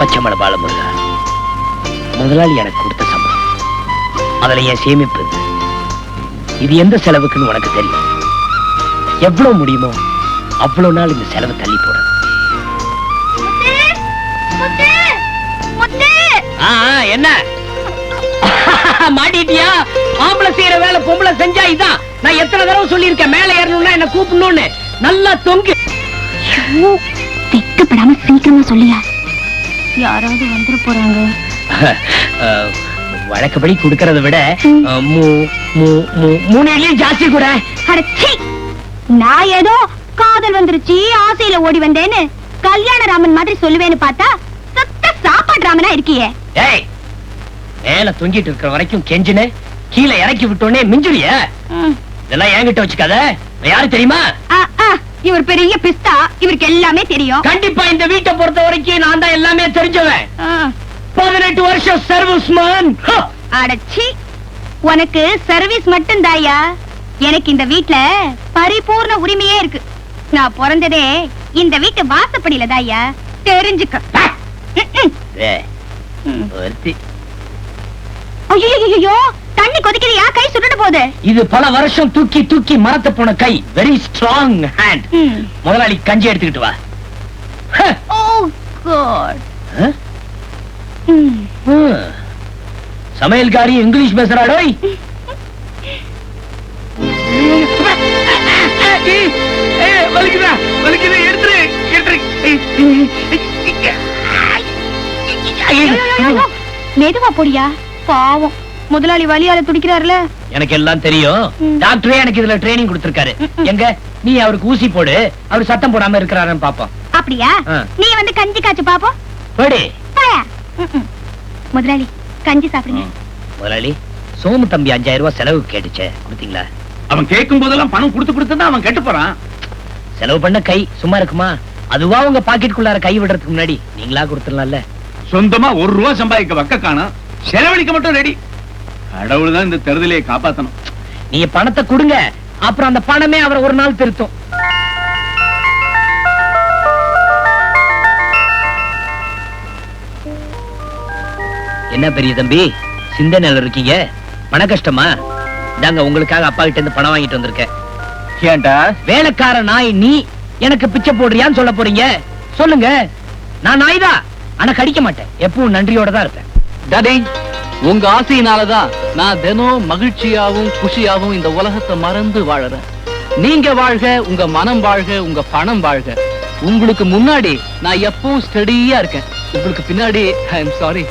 பச்சைமலை பாலமுருகா, முதலாளி எனக்கு கொடுத்த சம்பளம், அதுல என் சேமிப்பு, இது எந்த செலவுக்குன்னு உனக்கு தெரியும். எவ்வளவு முடியுமோ அவ்வளவு நாள் இந்த செலவு தள்ளி போடணும். என்ன மாட்டிட்டியா? ஆம்பளை செய்யற வேலை பொம்பளை செஞ்சா இதான். நான் எத்தனை தடவை சொல்லியிருக்கேன், மேல ஏறணும்னா என்ன கூப்பிடணும்னு. நல்லா தொங்கு. வெக்கப்படாம சீக்கிரமா சொல்லியா, யாராவது வந்துட போறாங்க. வழக்கப்படி குடுக்கறத விட 3 இட்லி ஜாஸ்தி கூட. நான் ஏதோ காதல் வந்துருச்சு ஆசையில ஓடி வந்தேன்னு கல்யாண ராமன் மாதிரி சொல்லுவேன்னு பார்த்தா சத்த சாப்பாடு ராமனா இருக்கியே. ஏய், மேல தொங்கிட்டு இருக்கிற வரைக்கும் கெஞ்சினு, கீழே இறக்கி விட்டோன்னே மிஞ்சுறிய. இதெல்லாம் என்கிட்ட வச்சுக்காத. யாரு தெரியுமா? இவர் பெரிய பிஸ்தா, இவருக்கு எல்லாமே தெரியும். கண்டிப்பா இந்த வீட்டை பொறுத்த வரைக்கும் நான் தான் எல்லாமே தெரிஞ்சவன். 18 வருஷம் சர்வீஸ் மேன். அடச்சி, உனக்கு சர்வீஸ் மட்டும் தாயா, எனக்கு இந்த வீட்ல பரிபூர்ண உரிமையே இருக்கு. நான் பிறந்ததே இந்த வீட்டு வாசப்படியில தாயா, தெரிஞ்சுக்க. ஐயோ, தண்ணி கொதிக்கிறியா? கை சுட்டுட்டு போகுது. இது பல வருஷம் தூக்கி தூக்கி மரத்த போன கை. Very strong hand. முதலாளி கஞ்சி எடுத்துக்கிட்டு வா. ஓ காட். சமையல்காரி இங்கிலீஷ் பேசுறாடோய். மெதுவா போடியா, பாவம் முதலாளி வலியால துடிக்கிறாருல. எனக்கு எல்லாம் தெரியும். டாக்டரே எனக்கு இதுல ட்ரைனிங் கொடுத்திருக்காரு. எங்க நீ அவருக்கு ஊசி போடு, அவர் சத்தம் போடாம இருக்கிறாருன்னு பாப்போம். அப்படியா? நீ வந்து கஞ்சி காய்ச்சி பாப்போம். போடு. முதலாளி கஞ்சி சாப்பிடுங்க. முதலாளி, சோமு தம்பி 5000 ரூபாய் செலவுக்கு கேட்டுச்சே, கொடுத்தீங்களா? அவன் கேட்கும் போதெல்லாம் பணம் கொடுத்து அவன் கேட்டு போறான். செலவு பண்ண கை சும்மா இருக்குமா? அதுவா உங்க பாக்கெட்டுக்குள்ளார கை விடுறதுக்கு முன்னாடி நீங்களா கொடுத்துடலாம்ல. சொந்தமா 1 ரூபா சம்பாதிக்க வக்க காணும், செலவழிக்க மட்டும் ரெடி. கடவுள் தான் இந்த தெருதலையை காப்பாத்தணும். நீங்க பணத்தை கொடுங்க, அப்புறம் அந்த பணமே அவரை ஒரு நாள் திருத்தும். என்ன பெரிய தம்பி, சிந்தனையில இருக்கீங்க? பண கஷ்டமா? தாங்க உங்களுக்காக அப்பா கிட்ட இருந்து பணம் வாங்கிட்டு வந்திருக்கேன். ஏன்டா வேலைக்கார நாய் நீ எனக்கு பிச்சை போடுறியான்னு சொல்ல போறீங்க? சொல்லுங்க. நான் நாய் தான், ஆனா கடிக்க மாட்டேன். எப்பவும் நன்றியோட தான் இருப்பேன். டாடி, உங்க ஆசையினாலதான் நான் தினம் மகிழ்ச்சியாவும் குஷியாவும் இந்த உலகத்தை மறந்து வாழறேன். நீங்க வாழ்க, உங்க மனம் வாழ்க, உங்க பணம் வாழ்க. உங்களுக்கு முன்னாடி நான் எப்பவும் ஸ்டடியா இருக்கேன், உங்களுக்கு பின்னாடி ஐ எம் சாரி.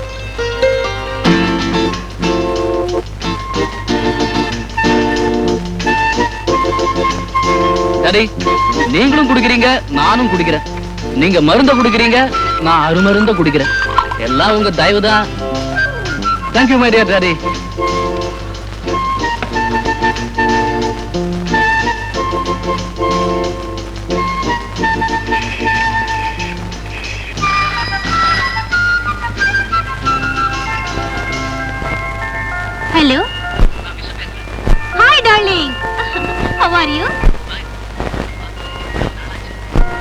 டாடி, நீங்களும் குடிக்கிறீங்க, நானும் குடிக்கிறேன். நீங்க மருந்த குடிக்கிறீங்க, நான் அருமருந்த குடிக்கிறேன். எல்லாம் உங்க தயவுதான். Thank you, my dear daddy. Hello. Hi, darling. How are you?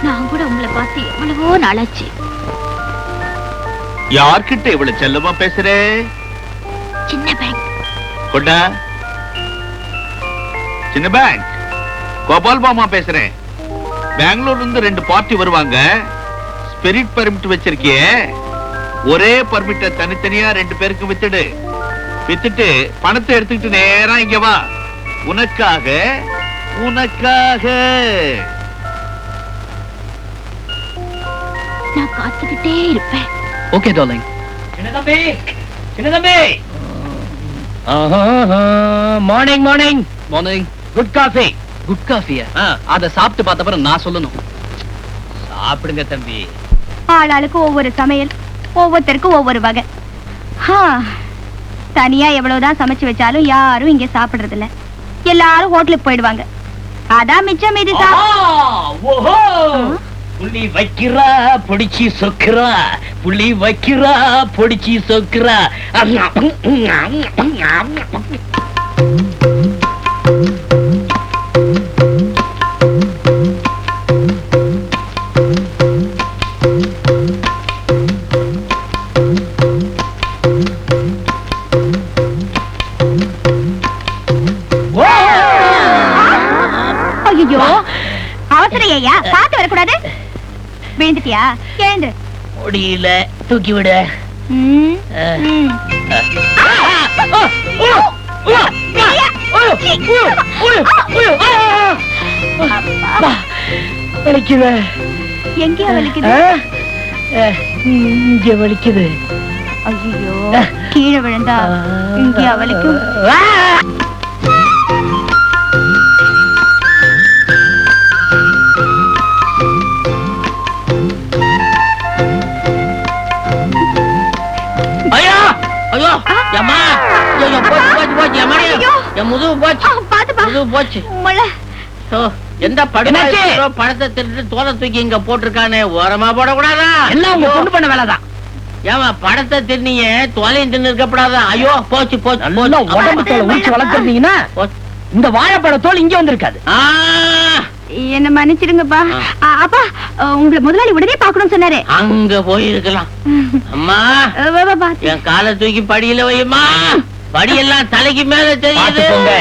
நான் கூட உங்களை பார்த்து எவ்வளவோ நாளாச்சு. யார்கிட்ட இவ்வளவு செல்லமா பேசுறே? சின்ன பேங்க். கொண்டா. சின்ன பேங்க். கோபால் மாமா பேசுறேன். பெங்களூர்ல இருந்து 2 பார்ட்டி வருவாங்க. ஸ்பிரிட் பர்மிட் வச்சிருக்கியே, ஒரே பர்மிட்ட தனித்தனியா 2 பேருக்கு வித்துடு. வித்துட்டு பணத்தை எடுத்துக்கிட்டு நேரா இங்க வா. உனக்காக உனக்காக. நான் காத்துக்கிட்டே இருப்பேன். Okay darling. சின்ன தம்பி, சின்ன தம்பி. Morning morning morning. Good coffee. Good காஃபியா? அத சாப்பிட்டு பார்த்த அப்புறம் நான் சொல்லணும். சாப்பிடுங்க தம்பி. ஆளாளுக்கு ஒவ்வொரு சமையல், ஒவ்வொருத்தருக்கும் ஒவ்வொரு வகை. தனியா எவ்வளவுதான் சமைச்சு வச்சாலும் யாரும் இங்க சாப்பிடுறது இல்ல. எல்லாரும் ஹோட்டலுக்கு போயிடுவாங்க. அதான் மிச்சம் மீதி புள்ளி வைக்கிறா பொடிச்சி சொக்குறா, புள்ளி வைக்கிறா பொடிச்சி சொக்குறா. விழுந்துட்டியா? எழுந்துரு. முடியல, தூக்கி விடு. ம், ம். வலிக்குது. எங்கேயா வலிக்குது? இங்க வலிக்குது. ஐயோ, கீழே விழுந்தா இங்கேயா வலிக்கும்? ஐயோ ஐயோ அம்மா, ஐயோ போச்சு போச்சு போச்சு அம்மா, ஐயோ. என் முதுகு போச்சு, பாத்துப்பா. முதுகு போச்சு. முளை. ஓ, எந்த என்னாச்சு? படுமையோ படத்தை திருட்டு தோலை தூக்கி இங்க போட்டிருக்கானே, ஓரமா போடக்கூடாதா? எல்லாம் உங்க பொண்ணு பண்ண வேலைதான். ஏமா படத்தை தின்னிய தோலையும் தின்னு இருக்கப்படாதா? ஐயோ போச்சு போச்சு நல்லா உடம்பு தோலை உரிச்சு வளர்த்துருந்தீங்கன்னா இந்த வாழைப்பழ தோல் இங்க வந்திருக்காது. என்ன மன்னிச்சிடுங்கப்பா. அப்பா, உங்களை முதலாளி உடனே பாக்கணும்னு சொன்னாரு. அங்க போயிருக்கலாம். அம்மா, வா, வா, வா. என் காலை தூக்கி படியில வையுமா, படியெல்லாம் தலைக்கு மேல தெரியுது. பாத்துக்கோங்க.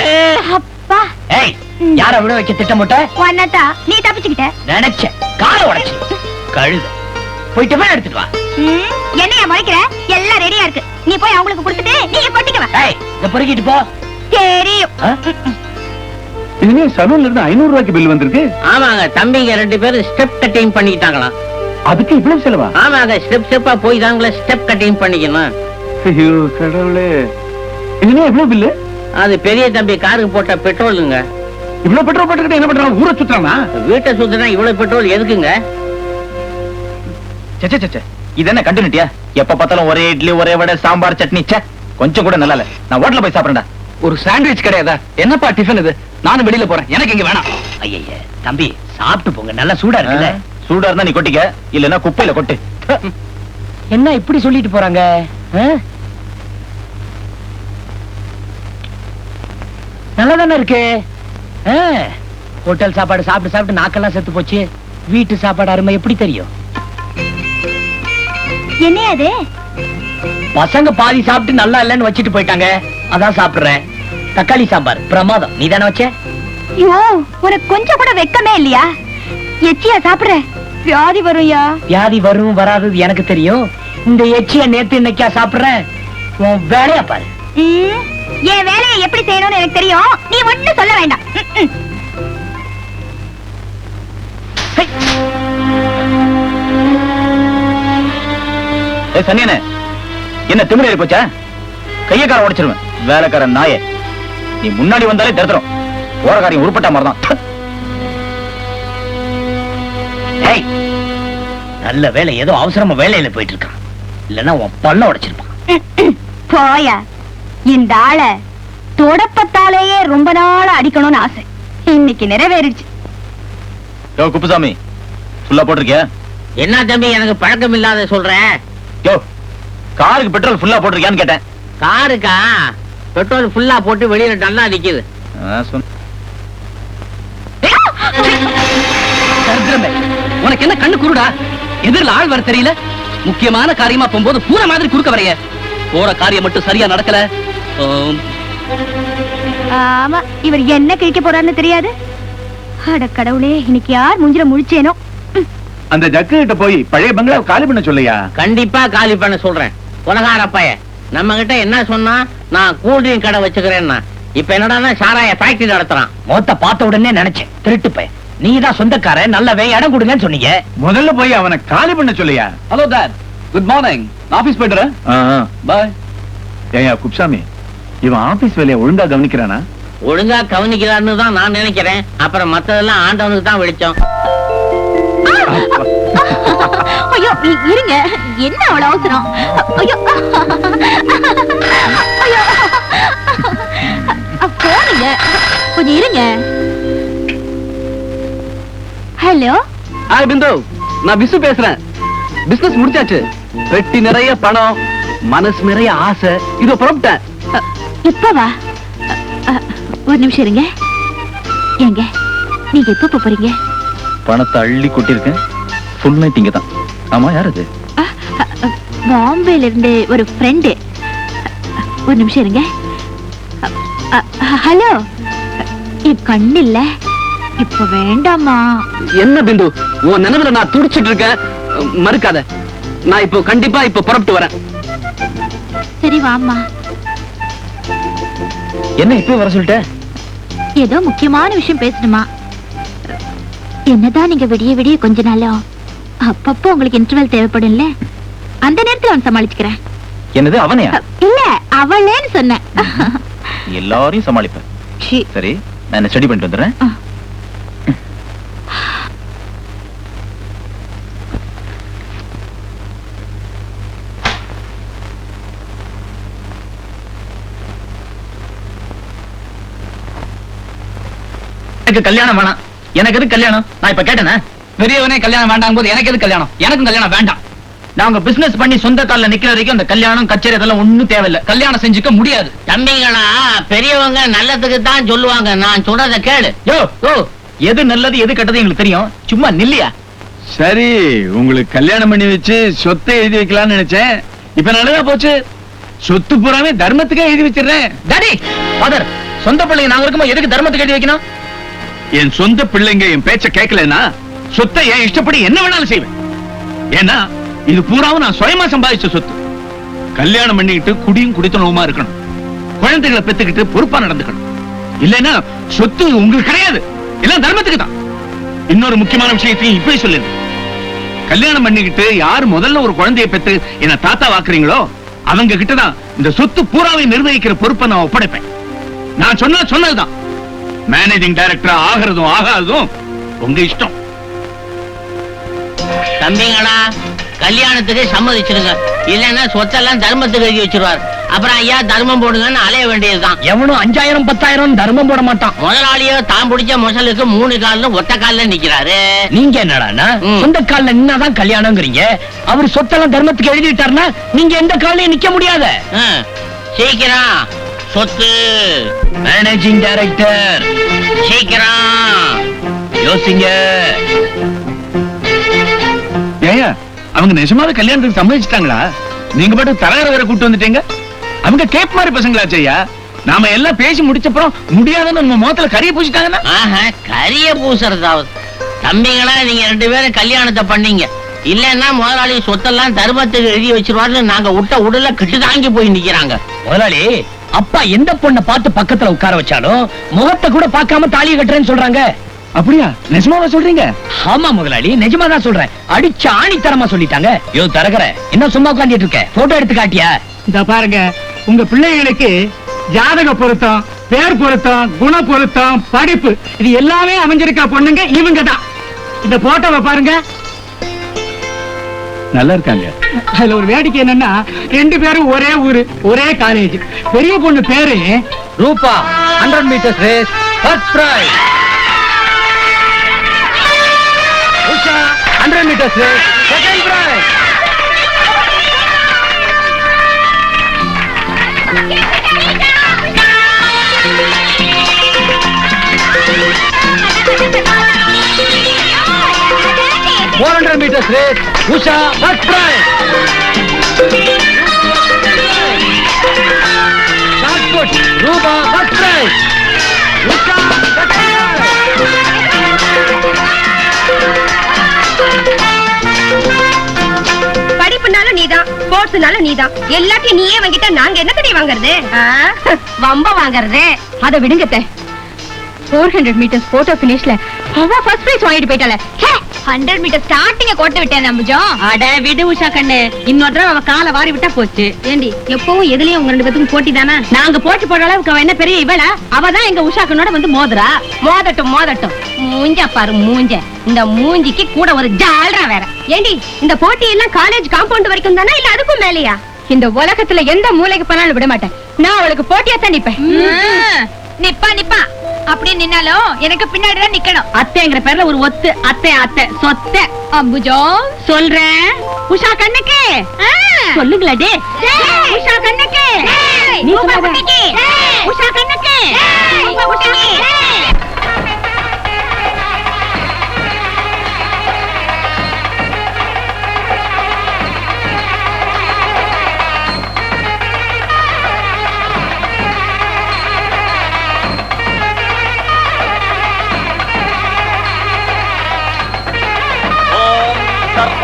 அப்பா, ஏய், யார விட வைக்க திட்டமிட்ட? ஒன்னதா நீ தப்பிச்சுக்கிட்ட. நினைச்ச காலை உடைச்சு கழுத போயிட்டு போய் எடுத்துட்டு வா. என்னையா முறைக்கிற? எல்லாம் ரெடியா இருக்கு. நீ போய் அவங்களுக்கு கொடுத்துட்டு நீங்க கொட்டிக்க வா. ஏய், இத பொறுக்கிட்டு போ. தெரியும். இனிமே சலூன்ல இருந்து 500 ரூபாய்க்கு பில் வந்திருக்கு. ஆமாங்க, தம்பிங்க 2 பேரும் ஸ்டெப் கட்டிங் பண்ணிக்கிட்டாங்களாம். அதுக்கு இவ்வளவு செலவா? ஆமாங்க, ஸ்டெப் ஸ்டெப்பா போய் தாங்களே ஸ்டெப் கட்டிங் பண்ணிக்கணும். ஐயோ கடவுளே, இனிமே எவ்வளவு பில்லு? அது பெரிய தம்பி காருக்கு போட்ட பெட்ரோலுங்க. இவ்வளவு பெட்ரோல் போட்டுக்கிட்டு என்ன பண்றாங்க? ஊரை சுத்துறானா? வீட்டை சுத்தினா இவ்வளவு பெட்ரோல் எதுக்குங்க? சே, இது என்ன கண்டினியூட்டியா? எப்ப பார்த்தாலும் ஒரே இட்லி, ஒரே வடை, சாம்பார், சட்னி. ச்சே, கொஞ்சம் கூட நல்லா இல்ல. நான் ஹோட்டல்ல போய் சாப்பிடுறேன்டா. ஒரு சாண்ட்விச் கிடையாதா? என்னப்பா டிஃபன் இது? நானும் வெளியில போறேன், எனக்கு இங்க வேணாம். ஐய தம்பி, சாப்பிட்டு போங்க, நல்லா சூடா இருக்குல்ல. சூடா இருந்தா நீ கொட்டிக்க, இல்லன்னா குப்பையில கொட்டு. என்ன இப்படி சொல்லிட்டு போறாங்க? நல்லா தானே இருக்கு. ஹோட்டல் சாப்பாடு சாப்பிட்டு சாப்பிட்டு நாக்கெல்லாம் செத்து போச்சு. வீட்டு சாப்பாடு அருமை எப்படி தெரியும்? என்ன அது? பசங்க பாதி சாப்பிட்டு நல்லா இல்லன்னு வச்சிட்டு போயிட்டாங்க, அதான் சாப்பிடுறேன். தக்காளி சாம்பார் பிரமாதம். நீ தானே வச்ச? ஐயோ, உனக்கு கொஞ்சம் கூட வெக்கமே இல்லையா? எச்சியா சாப்பிடுற? வியாதி வரும்யா. வியாதி வரும் வராதது எனக்கு தெரியும். இந்த எச்சிய நேத்து இன்னைக்கா சாப்பிடுறேன். உன் வேலையா பாரு. என் வேலையை எப்படி செய்யணும்னு எனக்கு தெரியும். நீ ஒண்ணும் சொல்ல வேண்டாம். சனியனே, என்ன திமிரேறி போச்சா? கையக்கார உடைச்சிருவேன். வேலைக்காரன் நாயே, நீ முன்னாடி வந்தாலே தடுத்துரும். ஓரக்காரியம் உருப்பட்ட மாதிரிதான். ஏய், நல்ல வேலை, ஏதோ அவசரமா வேலையில போயிட்டு இருக்கான். இல்லன்னா உன் பல்ல உடைச்சிருப்பான். போயா, இந்த ஆள தொடப்பத்தாலேயே ரொம்ப நாள் அடிக்கணும்னு ஆசை. இன்னைக்கு நிறைவேறிச்சு. யோ குப்புசாமி, ஃபுல்லா போட்டிருக்கியா? என்ன தம்பி, எனக்கு பழக்கம் இல்லாத சொல்றேன். யோ, காருக்கு பெட்ரோல் ஃபுல்லா போட்டிருக்கியான்னு கேட்டேன். காருக்கா பெட்ரோல் ஃபுல்லா போட்டு வெளியில நல்லா நிக்குது. தரித்திரமே, உனக்கு என்ன கண்ணு குருடா? எதிரில் ஆள் வர தெரியல? முக்கியமான காரியமா போகும்போது பூரா மாதிரி குறுக்க வரைய. போற காரியம் மட்டும் சரியா நடக்கல. ஆமா, இவர் என்ன கிழிக்க போறாருன்னு தெரியாது. அட கடவுளே, இன்னைக்கு யார் முஞ்சில முழிச்சேனோ. அந்த ஜக்கு கிட்ட போய் பழைய பங்களா காலி பண்ண சொல்லையா? கண்டிப்பா காலி பண்ண சொல்றேன். உலகார பைய நம்ம கிட்ட என்ன சொன்னா, நான் கூல்ட்ரிங்க் கடை வச்சுக்கிறேன்னா, இப்ப என்னடா சாராய ஃபேக்டரி நடத்துறான். மொத்த பார்த்த உடனே நினைச்சேன், திருட்டு பைய. நீதான் சொந்தக்கார, நல்லவே இடம் கொடுங்கன்னு சொன்னீங்க. முதல்ல போய் அவனை காலி பண்ண சொல்லையா? Hello dot, good morning. Office போயிடுறேன். பாய். ஏயா குப்சாமி, இவன் ஆபீஸ் வேலையை ஒழுங்கா கவனிக்கிறானா? ஒழுங்கா கவனிக்கிறான்னு தான் நான் நினைக்கிறேன். அப்புறம் மத்ததெல்லாம் ஆண்டவனுக்கு தான் வெளிச்சம். ஐயோ, இருங்க, என்ன அவ்வளவு அவசரம்? ஐயோ, ஐயோ, போனுங்க, கொஞ்சம் இருங்க. ஹலோ, ஹாய் பிந்து, நான் விசு பேசுறேன். பிசினஸ் முடிச்சாச்சு. பெட்டி நிறைய பணம், மனசு நிறைய ஆசை. இதோ புறப்பட்டேன். இப்பவா? ஒரு நிமிஷம் இருங்க. ஏங்க, நீங்க எப்ப போறீங்க? பணத்தை அள்ளி கொட்டிருக்கேன். ஃபுல் நைட் இங்க தான். ஆமா, யார் அது? பாம்பேல இருந்து ஒரு ஃப்ரெண்டு. ஒரு நிமிஷம் இருங்க. ஹலோ, என் கண்ணு இல்ல, இப்ப வேண்டாமா? என்ன பிந்து, உன் நினைவுல நான் துடிச்சிட்டு இருக்கேன். மறுக்காத. நான் இப்போ கண்டிப்பா இப்போ புறப்பட்டு வரேன். சரி வாம்மா. என்ன இப்ப வர சொல்லிட்ட? ஏதோ முக்கியமான விஷயம் பேசணுமா? என்னதான் நீங்க விடிய விடிய கொஞ்ச நாளும் அப்பப்போ உங்களுக்கு இன்டர்வல் தேவைப்படும்ல, அந்த நேரத்துல அவன் சமாளிச்சுக்கிறேன். என்னது அவனையா? இல்ல அவளேன்னு சொன்னேன். எல்லாரையும் சமாளிப்பேன். சரி, நான் ஸ்டடி பண்ணிட்டு வந்துடுறேன். எனக்கு கல்யாணம் வேணாம். எனக்கு எது கல்யாணம்? நான் இப்ப கேட்டேனா? பெரியவனே கல்யாணம் வேண்டாம் போது எனக்கு எது கல்யாணம்? எனக்கும் கல்யாணம் வேண்டாம். நாங்க பிசினஸ் பண்ணி சொந்த கால்ல நிக்கிற வரைக்கும் அந்த கல்யாணம் கச்சேரி அதெல்லாம் ஒண்ணும் தேவையில்லை. கல்யாணம் செஞ்சுக்க முடியாது. தம்பிங்களா, பெரியவங்க நல்லதுக்கு தான் சொல்லுவாங்க. நான் சொல்றத கேளு. யோ யோ, எது நல்லது எது கெட்டது எங்களுக்கு தெரியும். சும்மா நில்லையா? சரி, உங்களுக்கு கல்யாணம் பண்ணி வச்சு சொத்தை எழுதி வைக்கலாம்னு நினைச்சேன். இப்ப நல்லதா போச்சு. சொத்து பூராமே தர்மத்துக்கே எழுதி வச்சிடுறேன். டாடி, ஃபாதர், சொந்த பிள்ளைங்க நாங்க இருக்கும்போது எதுக்கு தர்மத்துக்கு எழுதி வைக்கணும்? என் சொந்த பிள்ளைங்க என் பேச்ச கேட்கலன்னா சொத்தை என் இஷ்டப்படி என்ன வேணாலும் செய்வேன். ஏன்னா இது பூராவும் நான் சுயமா சம்பாதிச்ச சொத்து. கல்யாணம் பண்ணிக்கிட்டு குடியும் குடித்தனவுமா இருக்கணும். குழந்தைகளை பெத்துக்கிட்டு பொறுப்பா நடந்துக்கணும். இல்லைன்னா சொத்து உங்களுக்கு கிடையாது, எல்லாம் தர்மத்துக்கு தான். இன்னொரு முக்கியமான விஷயத்தையும் இப்படி சொல்லிருந்தேன். கல்யாணம் பண்ணிக்கிட்டு யார் முதல்ல ஒரு குழந்தையை பெத்து என்ன தாத்தா வாக்குறீங்களோ அவங்க கிட்டதான் இந்த சொத்து பூராவை நிர்வகிக்கிற பொறுப்பை நான் ஒப்படைப்பேன். நான் சொன்னதுதான். மேனேஜிங் டைரக்டர் ஆகிறதும் ஆகாததும் உங்க இஷ்டம். தம்பிங்களா, கல்யாணத்துக்கு சம்மதிச்சிருங்க. இல்லன்னா சொத்தெல்லாம் தர்மத்துக்கு எழுதி வச்சிருவார். அப்புறம் ஐயா தர்மம் போடுங்கன்னு அலைய வேண்டியதுதான். எவனும் 5000 10,000 தர்மம் போட மாட்டான். முதலாளியோ தான் பிடிச்ச மொசலுக்கு 3 கால்ல ஒத்த கால்ல நிக்கிறாரு. நீங்க என்னடானா சொந்த கால்ல நின்னாதான் கல்யாணம்ங்கறீங்க. அவர் சொத்தெல்லாம் தர்மத்துக்கு எழுதிட்டாருன்னா நீங்க எந்த காலையும் நிக்க முடியாது. சீக்கிரம் சொத்து. மேனேஜிங் டைரக்டர் சீக்கிரம் யோசிங்க. ஏயா, அவங்க நிஜமாவே கல்யாணத்துக்கு சம்மதிச்சிட்டாங்களா? நீங்க பாட்டு தரகர வேற கூட்டு வந்துட்டீங்க. அவங்க கேப் மாதிரி பசங்களாச்சையா. நாம எல்லாம் பேசி முடிச்சப்புறம் முடியாதுன்னு நம்ம முகத்துல கரிய பூசிட்டாங்கன்னா கரிய பூசறதாவது. தம்பிங்களா, நீங்க 2 பேரும் கல்யாணத்தை பண்ணீங்க. இல்லன்னா முதலாளி சொத்தெல்லாம் தர்மத்துக்கு எழுதி வச்சிருவாரு. நாங்க விட்ட உடல கிட்டு தாங்கி போய் நிக்கிறாங்க. முதலாளி, அப்பா எந்த பொண்ணை பார்த்து பக்கத்துல உட்கார வச்சாலும் முகத்தை கூட பார்க்காம தாலியை கட்டுறேன்னு சொல்றாங்க. அப்படியா? நிஜமாவா சொல்றீங்க? ஆமா முதலாளி, நிஜமா தான் சொல்றேன். அடிச்ச ஆணித்தரமா சொல்லிட்டாங்க. யோ தரகர, என்ன சும்மா உட்கார்ந்துட்டு இருக்க? போட்டோ எடுத்து காட்டியா? இந்த பாருங்க, உங்க பிள்ளைகளுக்கு ஜாதக பொருத்தம், பேர் பொருத்தம், குண பொருத்தம், படிப்பு, இது எல்லாமே அமைஞ்சிருக்க பொண்ணுங்க இவங்க தான். இந்த போட்டோவை பாருங்க. நல்லா இருக்காங்க. அதுல ஒரு வேடிக்கை என்னன்னா 2 பேரும் ஒரே ஊரு, ஒரே காலேஜ். பெரிய பொண்ணு பேரு Rupa. 100 meters race first prize. Usha 100 meters race second prize. meters race, Usha first prize. Shot put, Ruba first prize. Usha second prize. படிப்புனாலும் நீதான், ஸ்போர்ட்ஸ்னாலும் நீதான். எல்லாத்தையும் நீயே வாங்கிட்டா நாங்க என்ன தடி வாங்குறது? வம்ப வாங்குறது. அத விடுங்கத்த. 400 மீட்டர்ஸ் போட்டோ ஃபினிஷ்ல அவ ஃபர்ஸ்ட் பிரைஸ் வாங்கிட்டு போயிட்டாளே. 100 மீட்டர் ஸ்டார்டிங்க கோட்ட விட்டேன் நம்புஜோம். அட விடு உஷா கண்ணு, இன்னொரு தடவை அவ காலை வாரி விட்டா போச்சு. ஏண்டி எப்பவும் எதுலயும் உங்க 2 பேத்துக்கும் போட்டி தானே? நாங்க போட்டி போடுற அளவுக்கு அவ என்ன பெரிய இவள? அவ தான் எங்க உஷா கண்ணோட வந்து மோதுறா. மோதட்டும் மோதட்டும். மூஞ்ச பாரு மூஞ்ச. இந்த மூஞ்சிக்கு கூட ஒரு ஜால்ரா வேற. ஏண்டி இந்த போட்டி எல்லாம் காலேஜ் காம்பவுண்ட் வரைக்கும் தானே இல்ல அதுக்கும் மேலயா? இந்த உலகத்துல எந்த மூலைக்கு போனாலும் விட மாட்டேன். நான் அவளுக்கு போட்டியா தான் நிப்பேன். நிப்பா நிப்பா. அப்படி நின்னாலும் எனக்கு பின்னாடி தான் நிக்கணும். அத்தைங்கிற பேர்ல ஒரு ஒத்து. அத்தை அத்தை சொத்தை. அம்புஜோ சொல்றேன். உஷா கண்ணுக்கு சொல்லுங்களா டே. உஷா கண்ணுக்கு நீ சொல்லுங்க. உஷா கண்ணுக்கு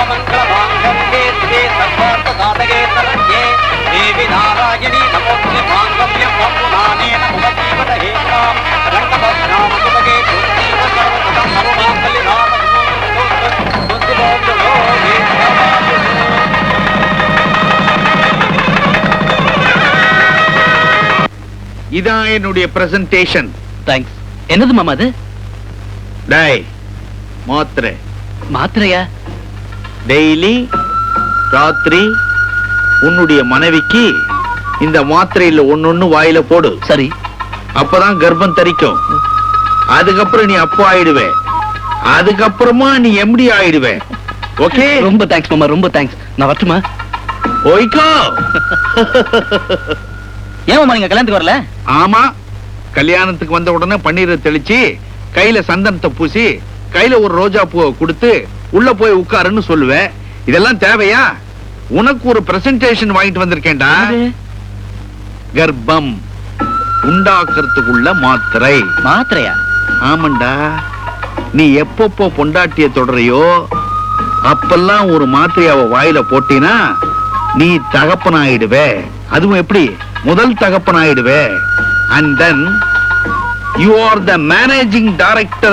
सर्वमङ्गलमाङ्गल्ये शिवे सर्वार्थसाधके शरण्ये देवि नारायणी नमोऽस्तुते माङ्गल्यं वन्दनानेन मम जीवनहेतुनां रङ्गपद्नामसुभगे तुलसीव सर्वसदं सर्वमाङ्गल्यनाम இதான் என்னுடைய பிரசன்டேஷன். தேங்க்ஸ். என்னது மாமா அது? டேய், மாத்திரை. மாத்திரையா? டெய்லி ராத்திரி உன்னுடைய மனைவிக்கு இந்த மாத்திரையில ஒன்னொன்னு வாயில போடு. சரி. அப்பதான் கர்ப்பம் தரிக்கும். அதுக்கப்புறம் நீ அப்போ ஆயிடுவே. அதுக்கப்புறமா நீ எம்டி ஆயிடுவே. ஓகே? ரொம்ப தேங்க்ஸ் மாமா, ரொம்ப தேங்க்ஸ். நான் வரட்டுமா? ஓய்கோ. ஏன் மாமா நீங்க கல்யாணத்துக்கு வரல? ஆமா, கல்யாணத்துக்கு வந்த உடனே பன்னீரை தெளிச்சு கையில சந்தனத்தை பூசி கையில ஒரு ரோஜா பூவை கொடுத்து உள்ள போய் உட்காருன்னு சொல்லுவேன். இதெல்லாம் தேவையா? உனக்கு ஒரு பிரசன்டேஷன் வாங்கிட்டு வந்திருக்கேன்டா. கர்ப்பம் உண்டாக்குறதுக்குள்ள மாத்திரை. மாத்திரையா? ஆமாண்டா. நீ எப்பப்போ பொண்டாட்டிய தொடரையோ அப்பெல்லாம் ஒரு மாத்திரையாவ வாயில போட்டினா நீ தகப்பனாயிடுவே. அதுவும் எப்படி? முதல் தகப்பனாயிடுவே. And then you are the managing director.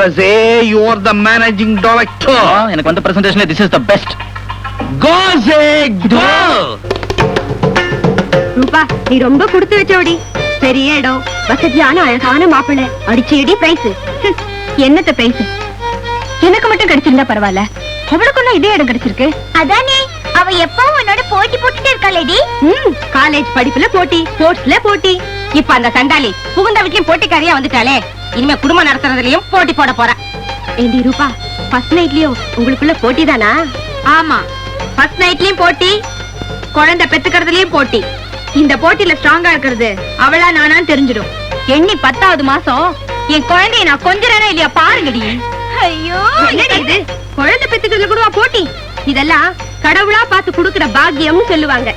You are the managing director. எனக்கு வந்த பிரசன்டேஷன்ல this is the best. Go say go. ரூபா, நீ ரொம்ப கொடுத்து வச்சோடி. பெரிய இடம், வசதியான அழகான மாப்பிள்ளை, அடிச்சேடி பிரைஸ். என்னத்த பிரைஸ்? எனக்கு மட்டும் கிடைச்சிருந்தா பரவாயில்ல, அவளுக்குள்ள இதே இடம் கிடைச்சிருக்கு. அதானே, அவ எப்பவும் உன்னோட போட்டி போட்டுட்டே இருக்காளேடி. காலேஜ் படிப்புல போட்டி, ஸ்போர்ட்ஸ்ல போட்டி. இப்ப அந்த சண்டாளி புகுந்த வீட்லயும் போட்டிக்காரியா வந்துட்டாளே. இனிமே குடும்பம் நடத்துறதுலயும் போட்டி போட போறா. ஏண்டி ரூபா, ஃபர்ஸ்ட் நைட்லயும் உங்களுக்குள்ள போட்டி தானா? ஆமா, ஃபர்ஸ்ட் நைட்லயும் போட்டி, குழந்தை பெத்துக்கிறதுலயும் போட்டி. இந்த போட்டியில ஸ்ட்ராங்கா இருக்கிறது அவளா நானான்னு தெரிஞ்சிடும். எண்ணி 10வது மாசம் என் குழந்தைய நான் கொஞ்சறேனா இல்லையா பாருங்கடி. ஐயோ, என்னடி இது? குழந்தை பெத்துக்கிறதுல கூட போட்டி? இதெல்லாம் கடவுளா பார்த்து கொடுக்கிற பாக்கியம்னு சொல்லுவாங்க.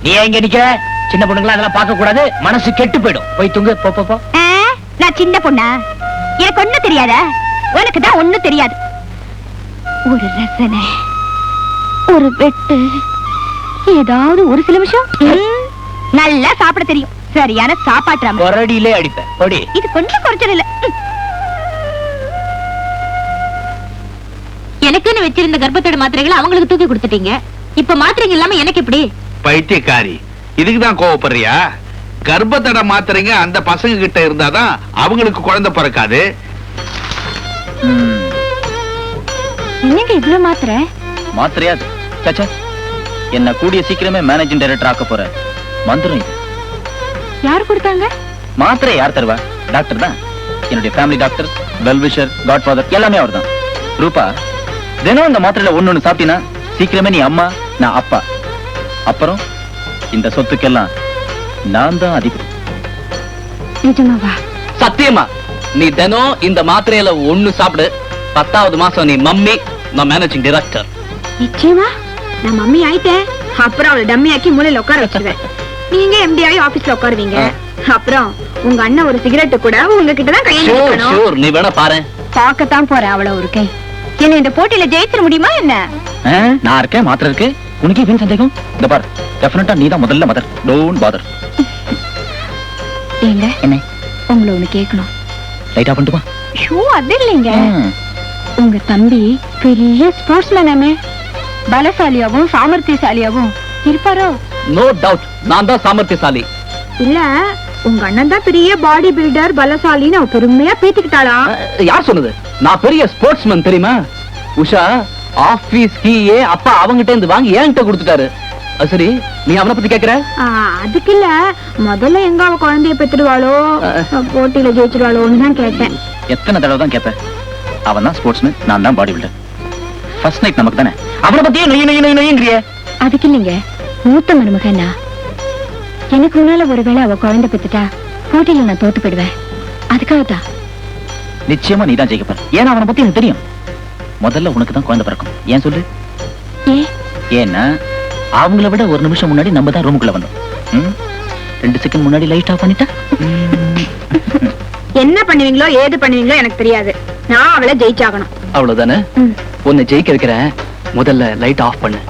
நீ எங்க நிக்கிற? சின்ன பொண்ணுங்களா அதெல்லாம் பார்க்க கூடாது, மனசு கெட்டு போயிடும். போய் தூங்கு. போ போ போ. நான் சின்ன பொண்ணா? எனக்கு ஒண்ணு தெரியாத? உனக்கு தான் ஒண்ணு தெரியாது. ஒரு ரசனை, ஒரு வெட்டு, ஏதாவது ஒரு சில விஷயம் நல்லா சாப்பிட தெரியும். சரியான சாப்பாட்டுறாம ஒரடியிலே அடிப்பேன். ஒடி. இது கொஞ்சம் குறைச்சல் இல்ல. எனக்குன்னு வச்சிருந்த கர்ப்பத்தோட மாத்திரைகளை அவங்களுக்கு தூக்கி கொடுத்துட்டீங்க. இப்ப மாத்திரைங்க இல்லாம எனக்கு எப்படி? பைத்தியக்காரி, இதுக்குதான் கோவப்படுறியா? கர்ப்பத்தட மாத்திரைங்க அந்த பசங்க கிட்ட இருந்தாதான் அவங்களுக்கு குழந்தை பிறக்காது. என்னங்க இவ்வளவு மாத்திரை? மாத்திரையா? சச்சா, என்ன கூடிய சீக்கிரமே மேனேஜிங் டைரக்டர் ஆக்க போற மந்திரம் இது. யார் கொடுத்தாங்க? மாத்திரை யார் தருவா? டாக்டர் தான். என்னுடைய ஃபேமிலி டாக்டர், வெல்விஷர், காட்ஃபாதர் எல்லாமே அவர் தான். ரூபா, தினம் இந்த மாத்திரையில ஒண்ணு சாப்பிட்டீங்கன்னா சீக்கிரமே நீ அம்மா, நான் அப்பா. அப்புறம் இந்த சொத்துக்கெல்லாம் நான் தான் அதிபதி. நிஜமாவா? சத்தியமா. நீ தினம் இந்த மாத்திரையில ஒண்ணு சாப்பிடு. 10வது மாசம் நீ மம்மி, நான் மேனேஜிங் டைரக்டர். நிச்சயமா? நான் மம்மி ஆயிட்டேன். அப்புறம் அவளை டம்மி ஆக்கி மூலையில உட்கார வச்சிருவேன். நீங்க எம்டி ஆகி ஆபீஸ்ல உட்காருவீங்க. அப்புறம் உங்க அண்ணன் ஒரு சிகரெட் கூட உங்ககிட்ட தான் கையெழுத்து. நீ வேணா பாரு. பார்க்கத்தான் போறேன் அவள ஒரு கை. என்ன இந்த போட்டியில ஜெயிச்சிட முடியுமா என்ன? நான் இருக்கேன், மாத்திரை இருக்கு. உனக்கு ஏன் சந்தேகம்? இந்த பாரு, டெஃபினட்டா நீ தான் முதல்ல மதர். Don't father. ஏங்க, என்ன? உங்களை ஒண்ணு கேட்கணும். லைட்டா பண்ணிட்டுமா? ஷூ அது இல்லைங்க. உங்க தம்பி பெரிய ஸ்போர்ட்ஸ்மேனாமே, பலசாலியாவும் சாமர்த்தியசாலியாவும் இருப்பாரோ? நோ டவுட், நான் தான் சாமர்த்தியசாலி. இல்ல, உங்க அண்ணன் தான் பெரிய பாடி பில்டர், பலசாலின்னு அவ பெருமையா பேத்திக்கிட்டாளா? யார் சொன்னது? நான் பெரிய ஸ்போர்ட்ஸ்மேன் தெரியுமா? உஷா, ஆபீஸ் கீயே அப்பா அவங்கிட்ட இருந்து வாங்கி என்கிட்ட கொடுத்துட்டாரு. அது சரி, நீ அவனை பத்தி கேக்குற? அதுக்கு இல்ல, முதல்ல எங்க அவ குழந்தைய பெத்துடுவாளோ, போட்டியில ஜெயிச்சிருவாளோன்னு தான் கேட்டேன். எத்தனை தடவை தான் கேட்பேன்? அவன் தான் ஸ்போர்ட்ஸ்மேன், நான் தான் பாடி பில்டர். ஃபர்ஸ்ட் நைட் நமக்கு தானே. அவனை பத்தியே நொய்யங்கிறிய? அதுக்கு இல்லைங்க, மூத்த மருமகனா. எனக்கு முன்னால ஒருவேளை அவ குழந்தை பெத்துட்டா போட்டியில நான் தோத்து போயிடுவேன். அதுக்காக தான். நிச்சயமா நீ தான் ஜெயிக்கப்ப. ஏன்னா அவனை பத்தி எனக்கு தெரியும். முதல்ல உனக்கு தான் குழந்தை பிறக்கும். ஏன் சொல்லு? ஏன்னா அவங்கள விட ஒரு நிமிஷம் முன்னாடி நம்ம தான் ரூமுக்குள்ள வந்தோம். 2 செகண்ட் முன்னாடி லைட் ஆஃப் பண்ணிட்டா என்ன பண்ணுவீங்களோ ஏது பண்ணுவீங்களோ எனக்கு தெரியாது. நான் அவளை ஜெயிச்சாகணும். அவ்வளவுதானே? உன்னை ஜெயிக்க வைக்கிற. முதல்ல லைட் ஆஃப் பண்ணு.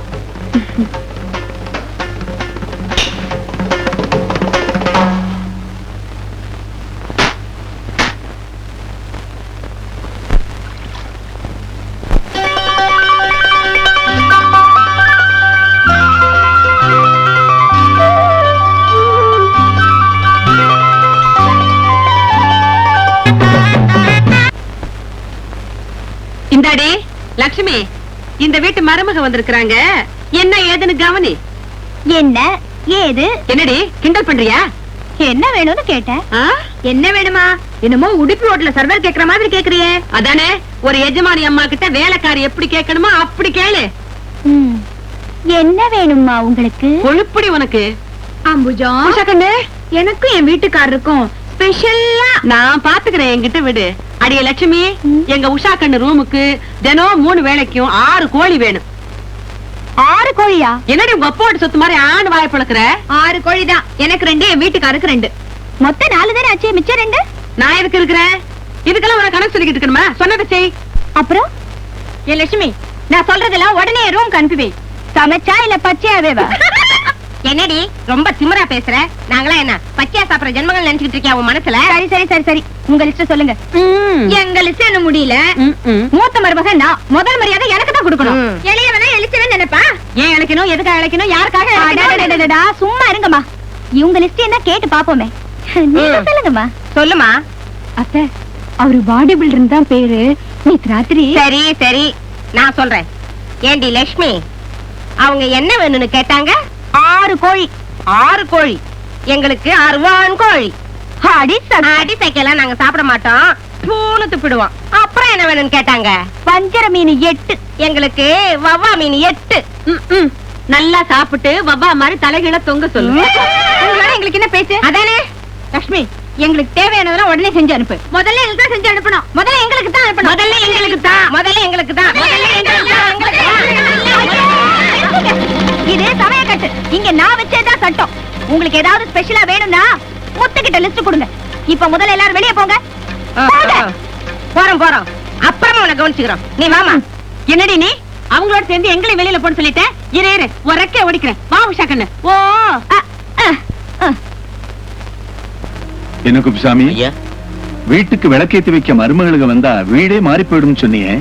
இந்தாடி லட்சுமி, இந்த வீட்டு மருமக வந்திருக்காங்க. என்ன ஏதுன்னு கவனி. என்ன ஏது? என்னடி கிண்டல் பண்றியா? என்ன வேணும்னு கேட்டேன். என்ன வேணுமா? என்னமோ உடுப்பி ஓட்டல சர்வர் கேக்குற மாதிரி கேக்குறியே. அதானே, ஒரு எஜமானி அம்மா கிட்ட வேலைக்காரி எப்படி கேட்கணுமோ அப்படி கேளு. என்ன வேணுமா உங்களுக்கு? கொழுப்படி உனக்கு. அம்புஜா, எனக்கும் என் வீட்டுக்காரருக்கும் ஸ்பெஷலா நான் பாத்துக்கிறேன், என்கிட்ட விடு. அடியே லட்சுமி, எங்க உஷா கண்ணு ரூமுக்கு தினம் 3 வேளைக்கும் 6 கோழி வேணும். 6 கோழியா? என்னடி உங்க அப்பாவோட சொத்து மாதிரி ஆண் வாய பழக்கிற? 6 கோழி தான். எனக்கு 2, என் வீட்டுக்காருக்கு 2. மொத்தம் 4 தானே ஆச்சு. மிச்சம் 2 நான் எதுக்கு இருக்கிறேன்? இதுக்கெல்லாம் உனக்கு கணக்கு சொல்லிக்கிட்டு இருக்கணுமா? சொன்னதை செய். அப்புறம் ஏ லட்சுமி, நான் சொல்றதெல்லாம் உடனே ரூம்க்கு அனுப்பி. சமைச்சா இல்ல பச்சையாவே வா? என்னடி ரொம்ப திமிரா பேசுற? நாங்களாம் என்ன பச்சையா சாப்பிடுற ஜென்மங்கள் நினைச்சிட்டு இருக்கியா உன் மனசுல? சரி, உங்க லிஸ்ட் சொல்லுங்க. எங்க லிஸ்ட் என்ன முடியல. மூத்த மருமகன் நான். முதல் மரியாதை எனக்கு தான் கொடுக்கணும். எளியவனா எலிச்சவன் நினைப்பா? ஏன் இழைக்கணும், எதுக்காக இழைக்கணும், யாருக்காக? சும்மா இருங்கம்மா. இவங்க லிஸ்ட் என்ன கேட்டு பாப்போமே. நீங்க சொல்லுங்கம்மா. சொல்லுமா. அத்தை, அவரு பாடி பில்டர் தான் பேரு. நேத்து ராத்திரி. சரி நான் சொல்றேன். ஏண்டி லட்சுமி, அவங்க என்ன வேணும்னு கேட்டாங்க? 6 கோழி. 6 கோழி. எங்களுக்கு 6 கோழி. அடி சைக்கெல்லாம் நாங்க சாப்பிட மாட்டோம், பூனு துப்பிடுவோம். அப்புறம் என்ன வேணும்னு கேட்டாங்க? வஞ்சர மீன் 8. எங்களுக்கு வவ்வா மீன் 8. நல்லா சாப்பிட்டு வவ்வா மாதிரி தலைகளை தொங்க சொல்லு. எங்களுக்கு என்ன பேச்சு? அதானே லட்சுமி, எங்களுக்கு தேவையானதெல்லாம் உடனே செஞ்சு அனுப்பு. முதல்ல எங்களுக்கு தான் செஞ்சு அனுப்பணும். முதல்ல எங்களுக்கு தான் அனுப்பணும். இது சமயக்கட்டு. இங்க நான் வச்சேதான் சட்டம். உங்களுக்கு ஏதாவது ஸ்பெஷலா வேணும்னா முத்துக்கிட்ட லிஸ்ட் கொடுங்க. இப்ப முதல்ல எல்லாரும் வெளியே போங்க. போறோம். அப்புறமா உன்னை கவனிச்சுக்கிறோம். நீ வாமா. என்னடி நீ அவங்களோட சேர்ந்து எங்களையும் வெளியில போன்னு சொல்லிட்டேன். இரு ஒரக்கே ஓடிக்கிறேன். வா உஷா கண்ணு. ஓ என்ன குப்புசாமி, வீட்டுக்கு விளக்கேத்தி வைக்க மருமகளுக வந்தா வீடே மாறி போயிடும் சொன்னியே.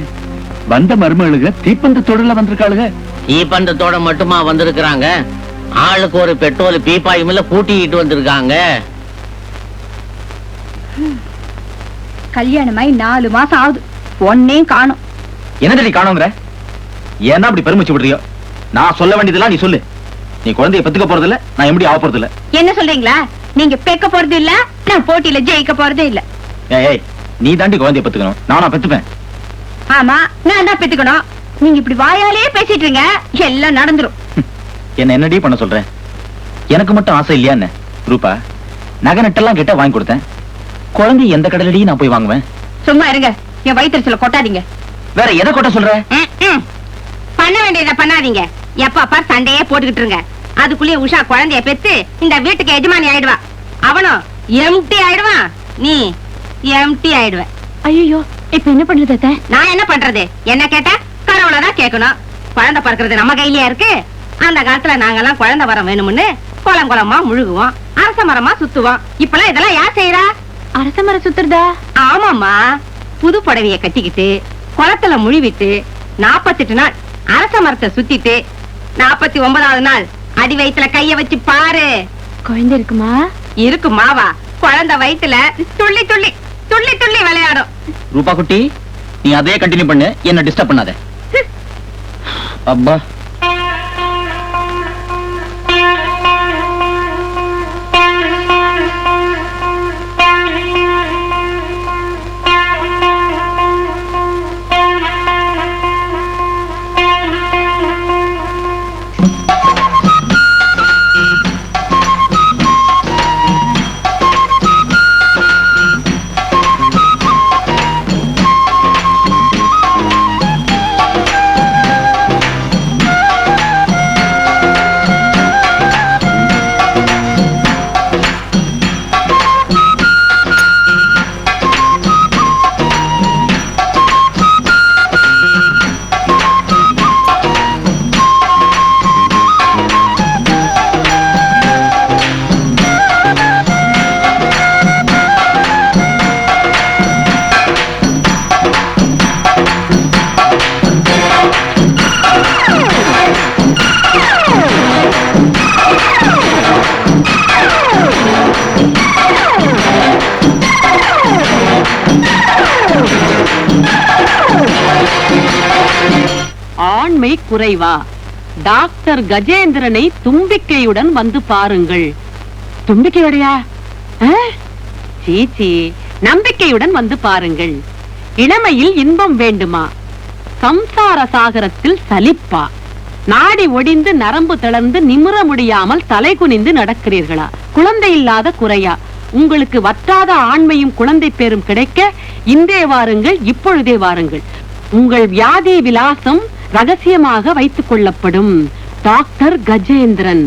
வந்த மருமகளுக தீப்பந்தத்தோட வந்திருக்காளுங்க. தீப்பந்தத்தோட மட்டுமா வந்திருக்கிறாங்க? ஆளுக்கு ஒரு பெட்ரோல் பீப்பாயும் இல்ல கூட்டிட்டு வந்திருக்காங்க. கல்யாணமாய் 4 மாசம் ஆகுது. ஒன்னே காணும். என்னதடி காணோங்கிற? ஏன்னா அப்படி பெருமிச்சு விடுறியோ? நான் சொல்ல வேண்டியதெல்லாம் நீ சொல்லு. நீ குழந்தைய பெத்துக்க போறதில்ல, நான் எப்படி ஆக போறதில்ல. என்ன சொல்றீங்களா? நீங்க பெக்க போறது இல்ல, நான் போட்டியில ஜெயிக்க போறதே இல்ல. ஏய், நீ தாண்டி குழந்தைய பெத்துக்கணும், நானா பெத்துப்பேன். ஆமா, நான் தான் பெத்துக்கணும். நீங்க இப்படி வாயாலே பேசிட்டு இருங்க, எல்லாம் நடந்துரும். என்ன என்னடி பண்ண சொல்றேன்? எனக்கு மட்டும் ஆசை இல்லையா என்ன? ரூபா, நகை நட்டெல்லாம் கேட்டா வாங்கி கொடுத்தேன். குழந்தை எந்த கடலடியும் நான் போய் வாங்குவேன். சும்மா இருங்க, என் வயிற்றுல கொட்டாதீங்க. வேற எதை கொட்ட சொல்ற? பண்ண வேண்டியதை பண்ணாதீங்க. எப்ப சண்டையே போட்டுக்கிட்டு இருங்க. அதுக்குள்ளேயே உஷா குழந்தைய பெத்து இந்த வீட்டுக்கு எஜமானி ஆயிடுவா. அவனும் எம்டி ஆயிடுவான், நீ எம்டி ஆயிடுவ. ஐயோ, இப்ப என்ன பண்றது? நான் என்ன பண்றது? என்ன கேட்டா கடவுளதான் கேட்கணும். குழந்தை பிறக்கிறது நம்ம கையிலயா இருக்கு? அந்த காலத்துல நாங்கெல்லாம் குழந்தை வரம் வேணும்னு குளமா முழுகுவோம், அரச மரமா சுத்துவோம். இப்பெல்லாம் இதெல்லாம் யார் செய்யறா? அரச மரம் சுத்துறதா? ஆமாமா, புது புடவைய கட்டிக்கிட்டு குளத்துல முழுவிட்டு 48 நாள் அரச மரத்தை சுத்திட்டு 49வது நாள் அடி வயித்துல கைய வச்சு பாரு. குழந்தை இருக்குமா? இருக்குமாவா? குழந்தை வயித்துல துள்ளி துள்ளி துள்ளி துள்ளி விளையாடும். ரூபா குட்டி, நீ அதே கண்டினியூ பண்ணு, என்ன டிஸ்டர்ப் பண்ணாத. அப்பா ஆண்மை குறைவா? டாக்டர் கஜேந்திரனை தும்பிக்கையுடன் வந்து பாருங்கள். தும்பிக்கையுடையா? சீச்சி, நம்பிக்கையுடன் வந்து பாருங்கள். இளமையில் இன்பம் வேண்டுமா? சம்சார சாகரத்தில் சலிப்பா? நாடி ஒடிந்து நரம்பு தளர்ந்து நிமிர முடியாமல் தலை குனிந்து நடக்கிறீர்களா? குழந்தை இல்லாத குறையா? உங்களுக்கு வற்றாத ஆண்மையும் குழந்தை பேரும் கிடைக்க இன்றே வாருங்கள், இப்பொழுதே வாருங்கள். உங்கள் வியாதி விலாசம் ரகசியமாக வைத்துக் கொள்ளப்படும். டாக்டர் கஜேந்திரன்.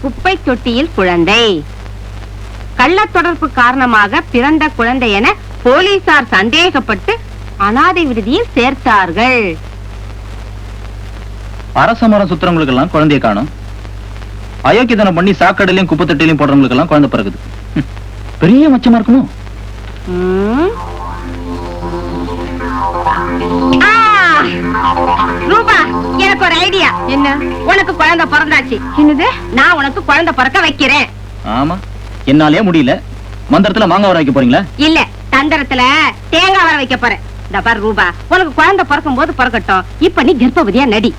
குப்பை தொட்டியில் குழந்தை. கள்ள தொடர்பு காரணமாக பிறந்த குழந்தை என போலீசார் சந்தேகப்பட்டு அனாதை விடுதியில் சேர்த்தார்கள். அரச மரம் சுத்துறவங்களுக்கு எல்லாம் குழந்தைய காணும். அயோக்கியத்தனம் பண்ணி சாக்கடையிலையும் குப்பை தொட்டிலையும் போடுறவங்களுக்கு எல்லாம் குழந்தை பிறகுது. பெரிய மச்சமா இருக்கணும். ரூபா, எனக்கு ஒரு ஐடியா. என்ன? உனக்கு குழந்தை பிறந்தாச்சு. என்னது? நான் உனக்கு குழந்தை பிறக்க வைக்கிறேன். ஆமா, என்னாலே முடியல. மந்திரத்துல மாங்காய் வர வைக்க போறீங்களா? இல்ல, தந்திரத்துல தேங்காய் வர வைக்க போறேன். இந்த பாரு ரூபா, உனக்கு குழந்தை பிறக்கும் போது பிறக்கட்டும். இப்ப நீ கர்ப்பவதியா நடி.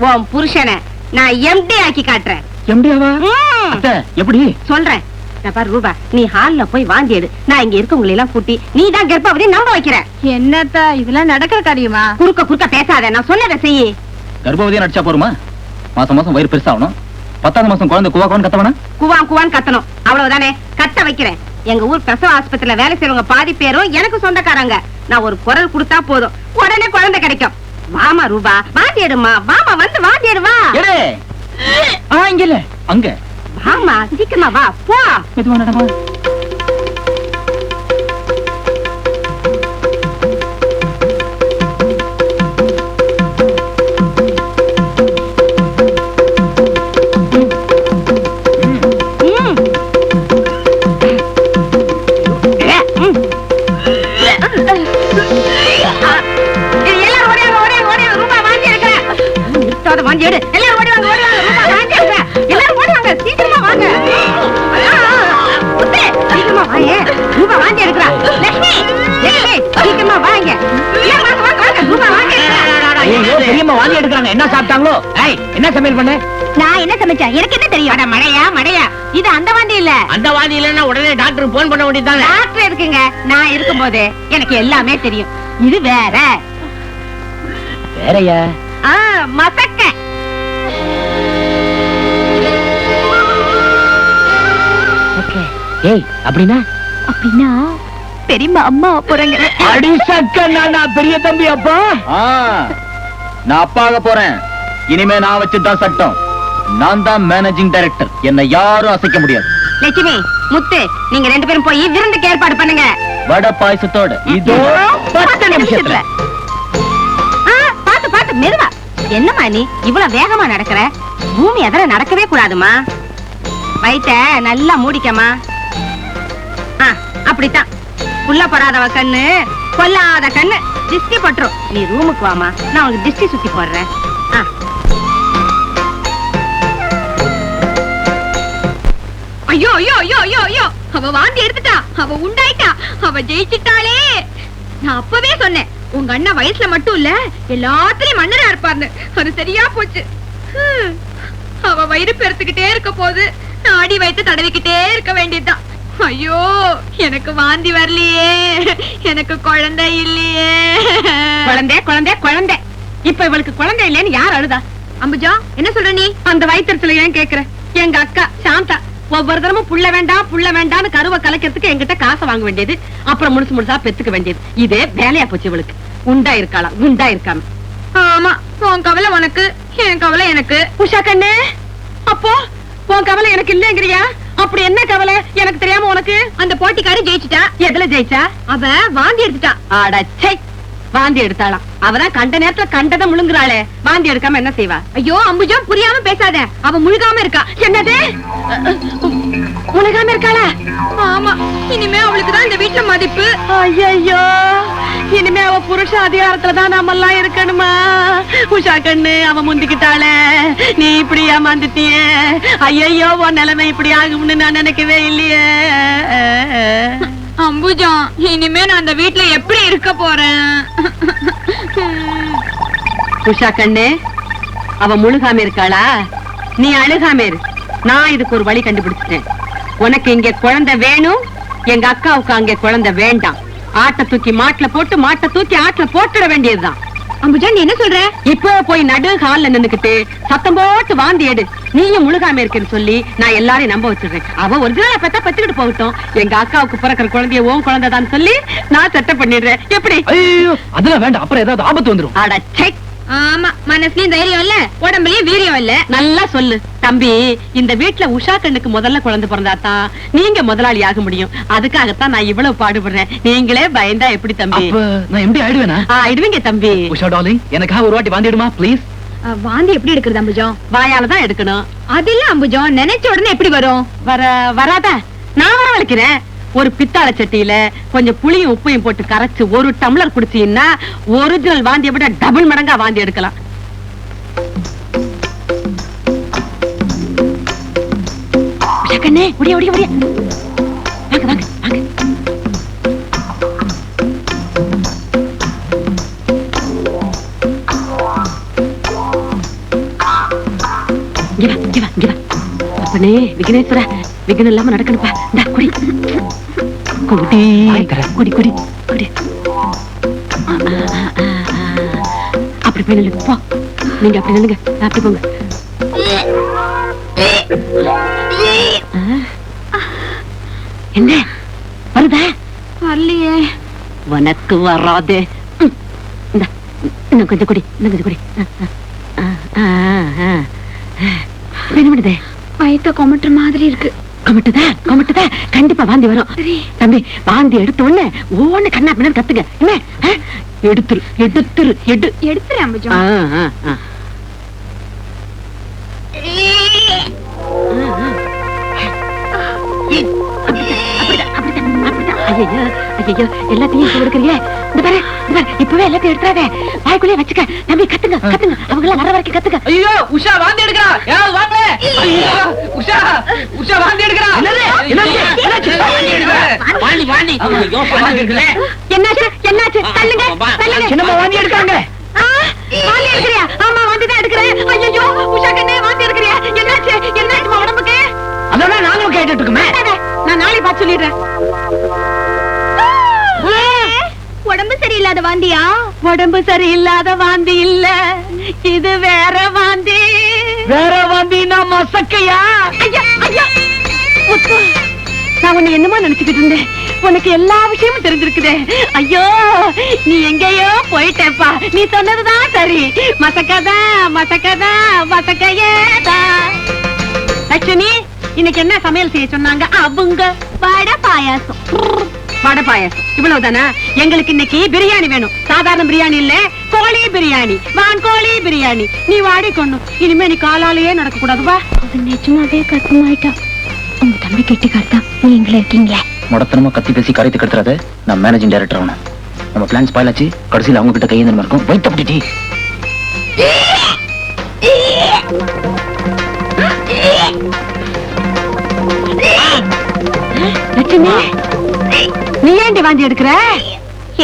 உன் புருஷனை நான் எம்டி ஆக்கி காட்டுறேன். எம்டியாவா? எப்படி சொல்றேன். ரூபா, நீ ஹால்ல போய் வாந்தி எடு. நான் இங்க இருக்கவங்களை எல்லாம் கூட்டி நீ தான் கர்ப்பவதி நம்ப வைக்கிற. என்னத்தா இதெல்லாம் நடக்கிற காரியமா? குறுக்க குறுக்க பேசாத, நான் சொன்னதை செய்யி. கர்ப்பவதியா நடிச்சா போருமா? மாசம் மாசம் வயிறு பெருசாகணும். 10ஆவது மாசம் குழந்தை குவாக்குவான்னு கத்தவனா? குவான் குவான் கத்தணும், அவ்வளவுதானே. கத்த வைக்கிறேன். எங்க ஊர் பிரசவ ஆஸ்பத்திரியில வேலை செய்யறவங்க பாதி பேரும் எனக்கு சொந்தக்காரங்க. நான் ஒரு குரல் கொடுத்தா போதும், உடனே குழந்தை கிடைக்கும். வாமா ரூபா, வாந்தி எடுமா. வாமா, வந்து வாந்தி எடுவா. இங்க இல்ல, அங்க வாமா, சீக்கிரமா வா. போ. மெதுவா நடமா. ஐயோ, பெரியம்மா வாந்தி எடுக்கிறாங்க. என்ன சாப்பிட்டாங்களோ? ஏய், என்ன சமையல் பண்ண? நான் என்ன சமைச்சேன் எனக்கு என்ன தெரியும்? அட மழையா மழையா, இது அந்த வாந்தி இல்ல. அந்த வாதி இல்லைன்னா உடனே டாக்டருக்கு போன் பண்ண வேண்டியதானே. டாக்டர் இருக்குங்க, நான் இருக்கும்போது எனக்கு எல்லாமே தெரியும். இது வேற. வேறயா? மசக்க. ஏய், அப்படின்னா அப்படின்னா பெரியம்மா அம்மா போறாங்க. அடி சக்கண்ணா, நான் பெரிய தம்பி அப்பா. நான் அப்பாக போறேன். இனிமே நான் வச்சுதான் சட்டம். நான் தான் மேனேஜிங் டைரக்டர். என்ன யாரும் அசைக்க முடியாது. லட்சுமி, முத்து, நீங்க 2 பேரும் போய் விருந்துக்கு ஏற்பாடு பண்ணுங்க. வடை பாயசத்தோட இதோ 10 நிமிஷத்துல. பாத்து பாத்து மெதுவா. என்னம்மா நீ இவ்வளவு வேகமா நடக்கிற? பூமி எதிர நடக்கவே கூடாதுமா. வயித்த நல்லா மூடிக்கமா. அப்படித்தான். புள்ள படாதவ கண்ணு கொல்லாத கண்ணு. திஷ்டி பட்டுரும். நீ ரூமுக்கு வாமா, நான் உனக்கு திஷ்டி சுத்தி போடுறேன். ஐயோ ஐயோ ஐயோ ஐயோ ஐயோ, அவ வாந்தி எடுத்துட்டா, அவ உண்டாயிட்டா, அவ ஜெயிச்சிட்டாளே. நான் அப்பவே சொன்னேன், உங்க அண்ணா வயசுல மட்டும் இல்ல எல்லாத்துலயும் மன்னரா இருப்பார்னு. அது சரியா போச்சு. அவ வயிறு பெருத்துக்கிட்டே இருக்க போது நான் அடி வயித்து தடவிக்கிட்டே இருக்க வேண்டியதுதான். ஐயோ, எனக்கு வாந்தி வரலையே, எனக்கு குழந்தை இல்லையே. குழந்தை குழந்தை குழந்தை. இப்ப இவளுக்கு குழந்தை இல்லைன்னு யார் அழுதா? அம்புஜா, என்ன சொல்ற நீ? அந்த வயிற்றுல ஏன் கேக்குற? எங்க அக்கா சாந்தா ஒவ்வொரு தரமும் புள்ள வேண்டாம் புள்ள வேண்டாம்னு கருவை கலக்கிறதுக்கு என்கிட்ட காசை வாங்க வேண்டியது, அப்புறம் முழுசு முழுசா பெத்துக்க வேண்டியது. இதே வேலையா போச்சு இவளுக்கு. உண்டா இருக்காளா உண்டா இருக்காம. ஆமா, உன் கவலை உனக்கு, என் கவலை எனக்கு. உஷா கண்ணு, அப்போ உன் கவலை எனக்கு இல்லங்கிறியா? அப்படி என்ன கவலை எனக்கு தெரியாம உனக்கு? அந்த போட்டிக்காரி ஜெயிச்சிட்டா. எதுல ஜெயிச்சா? அவ வாந்தி எடுத்துட்டா. அடச்சை, வாந்தி எடுத்தாளாம். அவதான் கண்ட நேரத்துல கண்டதை முழுங்குறாளே, வாந்தி எடுக்காம என்ன செய்வா? ஐயோ அம்புஜா, புரியாம பேசாத. அவ முழுகாம இருக்கா. என்னது? முழுகாம இருக்காளா? ஆமா, இனிமே அவளுக்குதான் இந்த வீட்டுல மதிப்பு. ஐயோ, இனிமே அவ புருஷ அதிகாரத்துலதான் நாம எல்லாம் இருக்கணுமா? உஷா கண்ணு, அவ முந்திக்கிட்டாளே, நீ இப்படி ஏமாந்துட்டிய. ஐயோ, உன் நிலைமை இப்படி ஆகும்னு நான் நினைக்கவே இல்லையே. அம்புஜா, இனிமே நான் அந்த வீட்டுல எப்படி இருக்க போறேன்? உஷா கண்ணு, அவ முழுகாம இருக்காளா? நீ அழுகாம இரு. நான் இதுக்கு ஒரு வழி கண்டுபிடிச்சிட்டேன். உனக்கு இங்க குழந்தை வேணும், எங்க அக்காவுக்கு அங்க குழந்தை வேண்டாம். ஆட்டை தூக்கி மாட்டுல போட்டு, மாட்டை தூக்கி ஆட்டுல போட்டுட வேண்டியதுதான். அம்புஜா, நீ என்ன சொல்ற? இப்ப போய் நடு ஹால்ல நின்னுக்கிட்டு சத்தம் போட்டு வாந்தி எடு. நீயும் முழுகாம இருக்குன்னு சொல்லி நான் எல்லாரையும் நம்ப வச்சிடுறேன். அவ ஒரிஜினலா பெத்தா பத்துக்கிட்டு போகட்டும். எங்க அக்காவுக்கு பிறக்கிற குழந்தைய உன் குழந்தைதான் சொல்லி நான் செட்டப் பண்ணிடுறேன். எப்படி? ஐயோ, அதெல்லாம் வேண்டாம், அப்புறம் ஏதாவது ஆபத்து வந்துரும். அடச்சை. ஆமா, மனசுலயும் தைரியம் இல்ல, உடம்புலயும் வீரியம் இல்ல. நல்லா சொல்லு தம்பி. இந்த வீட்டுல உஷா கண்ணுக்கு முதல்ல குழந்தை பிறந்தாதான் நீங்க முதலாளி ஆக முடியும். அதுக்காகத்தான் நான் இவ்வளவு பாடுபடுறேன். நீங்களே பயந்தா எப்படி தம்பி? அப்ப நான் எப்படி ஆயிடுவேனா? ஆயிடுவீங்க தம்பி. உஷா டார்லிங், எனக்காக ஒரு வாட்டி வாந்திடுமா ப்ளீஸ்? வாந்தி எப்படி எடுக்கிறது அம்புஜா? வாயாலதான் எடுக்கணும். அது இல்ல அம்புஜா, நினைச்ச உடனே எப்படி வரும்? வராதா? நான் வரவழைக்கிறேன். ஒரு பித்தாள சட்டியில கொஞ்சம் புளியும் உப்பையும் போட்டு கரைச்சு ஒரு டம்ளர் குடிச்சீங்கன்னா ஒரிஜினல் வாந்தியை விட டபுள் மடங்கா வாந்தி எடுக்கலாம். கண்ணே, ஒடியா ஒடியா ஒடியா. வாங்க வாங்க வாங்க. அப்பனே விக்னேஸ்வரா, விக்னம் இல்லாம நடக்கணுப்பா. இந்த குடி குடி குடி குடி குடி. அப்படி போய் நில்லுங்க. போ, நீங்க அப்படி நில்லுங்க, அப்படி போங்க. என்ன வருதா? வரலையே. உனக்கு வராது. இன்னும் கொஞ்சம் குடி, இன்னும் கொஞ்சம் குடி. வேணுமனதே, வயித்த கொமட்டுற மாதிரி இருக்கு. கொமட்டுதா? கொமட்டுதா? கண்டிப்பா வாந்தி வரும். தம்பி, வாந்தி எடுத்த உடனே ஓன்னு கண்ணா பின்னாடி கத்துங்க. என்ன? எடுத்துரு எடுத்துரு எடுத்துரு அம்புஜா. ஐயோ, எல்லாத்தையும் கொடுக்குறியே. இந்த பாரு, இப்பவே எல்லாத்தையும் எடுத்துறாதே. வாய்க்குள்ளே வச்சுக்க. தம்பி கத்துங்க கத்துங்க, அவங்க எல்லாம் வர வரைக்கும் கத்துங்க. ஐயோ, உஷா வாந்தி எடுக்கிறா. யாராவது வாங்க. உஷா உஷா வாந்தி எடுக்கிறா. என்னாச்சு என்னாச்சு? தள்ளுங்க தள்ளுங்க. சின்னம்மா வாந்தி எடுக்காங்க. வாந்தி இதுவும் கேட்டுட்டு இருக்குமே. நான் நாளை பார்த்து சொல்லிடுறேன். உடம்பு சரியில்லாத வாந்தியா? உடம்பு சரியில்லாத வாந்தி இல்ல, இது வேற வாந்தி. வேற வாந்தினா மசக்கையா? ஐயா ஐயா முத்து, நான் உன்னை என்னமா நினைச்சுக்கிட்டு இருந்தேன். உனக்கு எல்லா விஷயமும் தெரிஞ்சிருக்குதே. ஐயோ நீ எங்கேயோ போயிட்டேப்பா. நீ சொன்னதுதான் சரி. மசக்கதா மசக்கதா மசக்கையேதா. லட்சுமி, இன்னைக்கு என்ன சமையல் செய்ய சொன்னாங்க அவங்க? வடை பாயாசம். வடை பாயாசம் இவ்வளவுதானா? எங்களுக்கு இன்னைக்கு பிரியாணி வேணும். சாதாரண பிரியாணி இல்ல, கோழி பிரியாணி, வான்கோழி பிரியாணி. நீ வாடி கொண்டு. இனிமே நீ காலாலேயே நடக்க கூடாதுவா. அது நிஜமாவே கஷ்டமாயிட்டா. உங்க தம்பி கெட்டிக்காரதா நீங்களே இருக்கீங்க. முடத்தனமா கத்தி பேசி காரியத்தை கெடுத்துறாத. நான் மேனேஜிங் டைரக்டர் ஆகணும். நம்ம பிளான் ஸ்பாயில் ஆச்சு. கடைசியில் அவங்க கிட்ட கையேந்திரமா இருக்கும். வெயிட் அப்படி லட்சுமி, நீ ஏண்டி வாந்தி எடுக்கிற?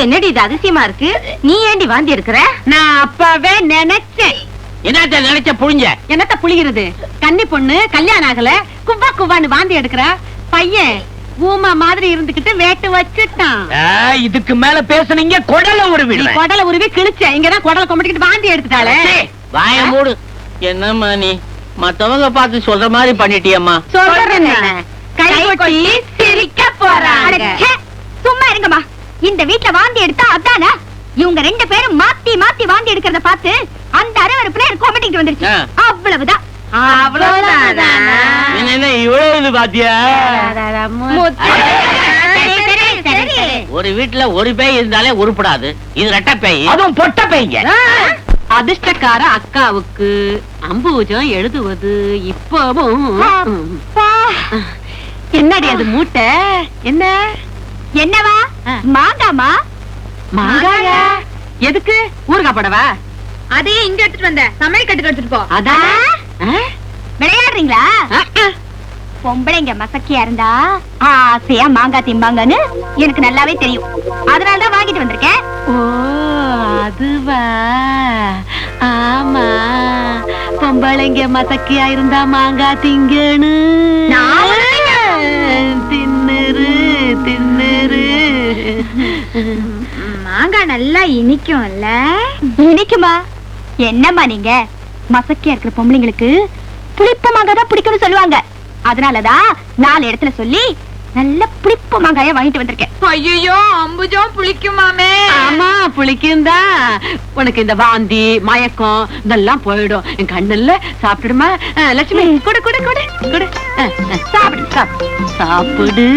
என்னடி இது அதிசயமா இருக்கு? நீ ஏண்டி வாந்தி எடுக்கிற? நான் அப்பவே நினைச்சேன். என்னத்த நினைச்ச புழிஞ்ச? என்னத்த புளிகிறது? கன்னி பொண்ணு கல்யாணம் ஆகல, குவா குவான்னு வாந்தி எடுக்கிற பையன் ஊமா மாதிரி இருந்துகிட்டு வேட்டு வச்சுட்டான். இதுக்கு மேல பேசுனீங்க குடல நீ உருவிடுவேன். குடல உருவி கிழிச்ச. இங்கதான் குடல கொம்பிட்டு வாந்தி எடுத்துட்டாளே. வாய மூடு. என்னம்மா நீ மத்தவங்க பார்த்து சொல்ற மாதிரி பண்ணிட்டியம்மா. சொல்றேன் கை கொட்டி சிரிக்க போறாங்க. அடச்சே, சும்மா இருங்கம்மா. இந்த வீட்ல வாந்தி எடுத்தா அதானே? இவங்க ரெண்டு பேரும் மாத்தி மாத்தி வாந்தி எடுக்கிறத பார்த்து அந்த அரவருப்புல கொமெண்டிட்டு வந்துருச்சு. அவ்வளவுதான். அவ்வளவுதானா? என்ன இவ்வளவு பாத்தியா? ஒரு வீட்டுல ஒரு பேய் இருந்தாலே உருப்படாது. இது ரெட்டை பேய். அதுவும் பொட்ட பேய்ங்க. அதிர்ஷ்டக்கார அக்காவுக்கு அம்பூஜம் எழுதுவது இப்பவும். என்னடி அது மூட்டை? என்ன என்னவா? மாங்காமா? மாங்காயா? எதுக்கு? ஊறுகாய் போடவா? அதையே இங்க எடுத்துட்டு வந்த. சமையல் கட்டுக்கு எடுத்துட்டு போ. அதான் விளையாடுறீங்களா? பொம்பளைங்க மசக்கியா இருந்தா ஆசையா மாங்காய் திம்பாங்கன்னு எனக்கு நல்லாவே தெரியும். அதனாலதான் வாங்கிட்டு வந்திருக்கேன். ஓ அதுவா? ஆமா, பொம்பளைங்க மசக்கியா இருந்தா மாங்காய் திங்கன்னு. தின்னுரு தின்னுரு. மாங்காய் நல்லா இனிக்கும்ல? இனிக்குமா? என்னம்மா நீங்க? மசக்கியா இருக்கிற பொம்பளைங்களுக்கு புளிப்பு மாங்காய் தான் பிடிக்கும்னு சொல்லுவாங்க. அதனாலதான் 4 இடத்துல சொல்லி நல்ல புளிப்பு மாங்காய வாங்கிட்டு வந்திருக்கேன். ஐயோ அம்புஜம் புளிக்குமாமே? ஆமா புளிக்கும்தா. உனக்கு இந்த வாந்தி மயக்கம் இதெல்லாம் போயிடும். என் கண்ணுல சாப்பிடுமா? லட்சுமி குடு குடு குடு குடு. சாப்பிடு சாப்பிடு.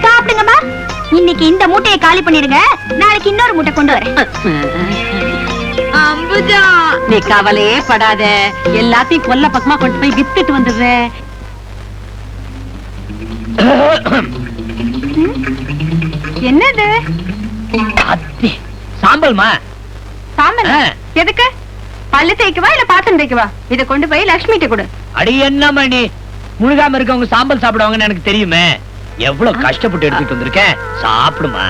சாப்பிடுங்கம்மா. இன்னைக்கு இந்த மூட்டையை காலி பண்ணிடுங்க. நாளைக்கு இன்னொரு மூட்டை கொண்டு வரேன். அம்புஜா, நீ கவலையே படாத. எல்லாத்தையும் கொல்ல பக்கமா கொண்டு போய் வித்துட்டு வந்துடுறேன். என்னது? சாம்பல்மா. சாம்பல் எதுக்கு? பல்லு தேய்க்கவா இல்ல பாத்திரம் தேய்க்கவா? இத கொண்டு போய் லட்சுமிட்ட கொடு. அடி என்னம்மா நீ? முழுகாம இருக்கவங்க சாம்பல் சாப்பிடுவாங்கன்னு எனக்கு தெரியுமே. எவ்வளவு கஷ்டப்பட்டு எடுத்துட்டு வந்திருக்கேன். சாப்பிடுமா.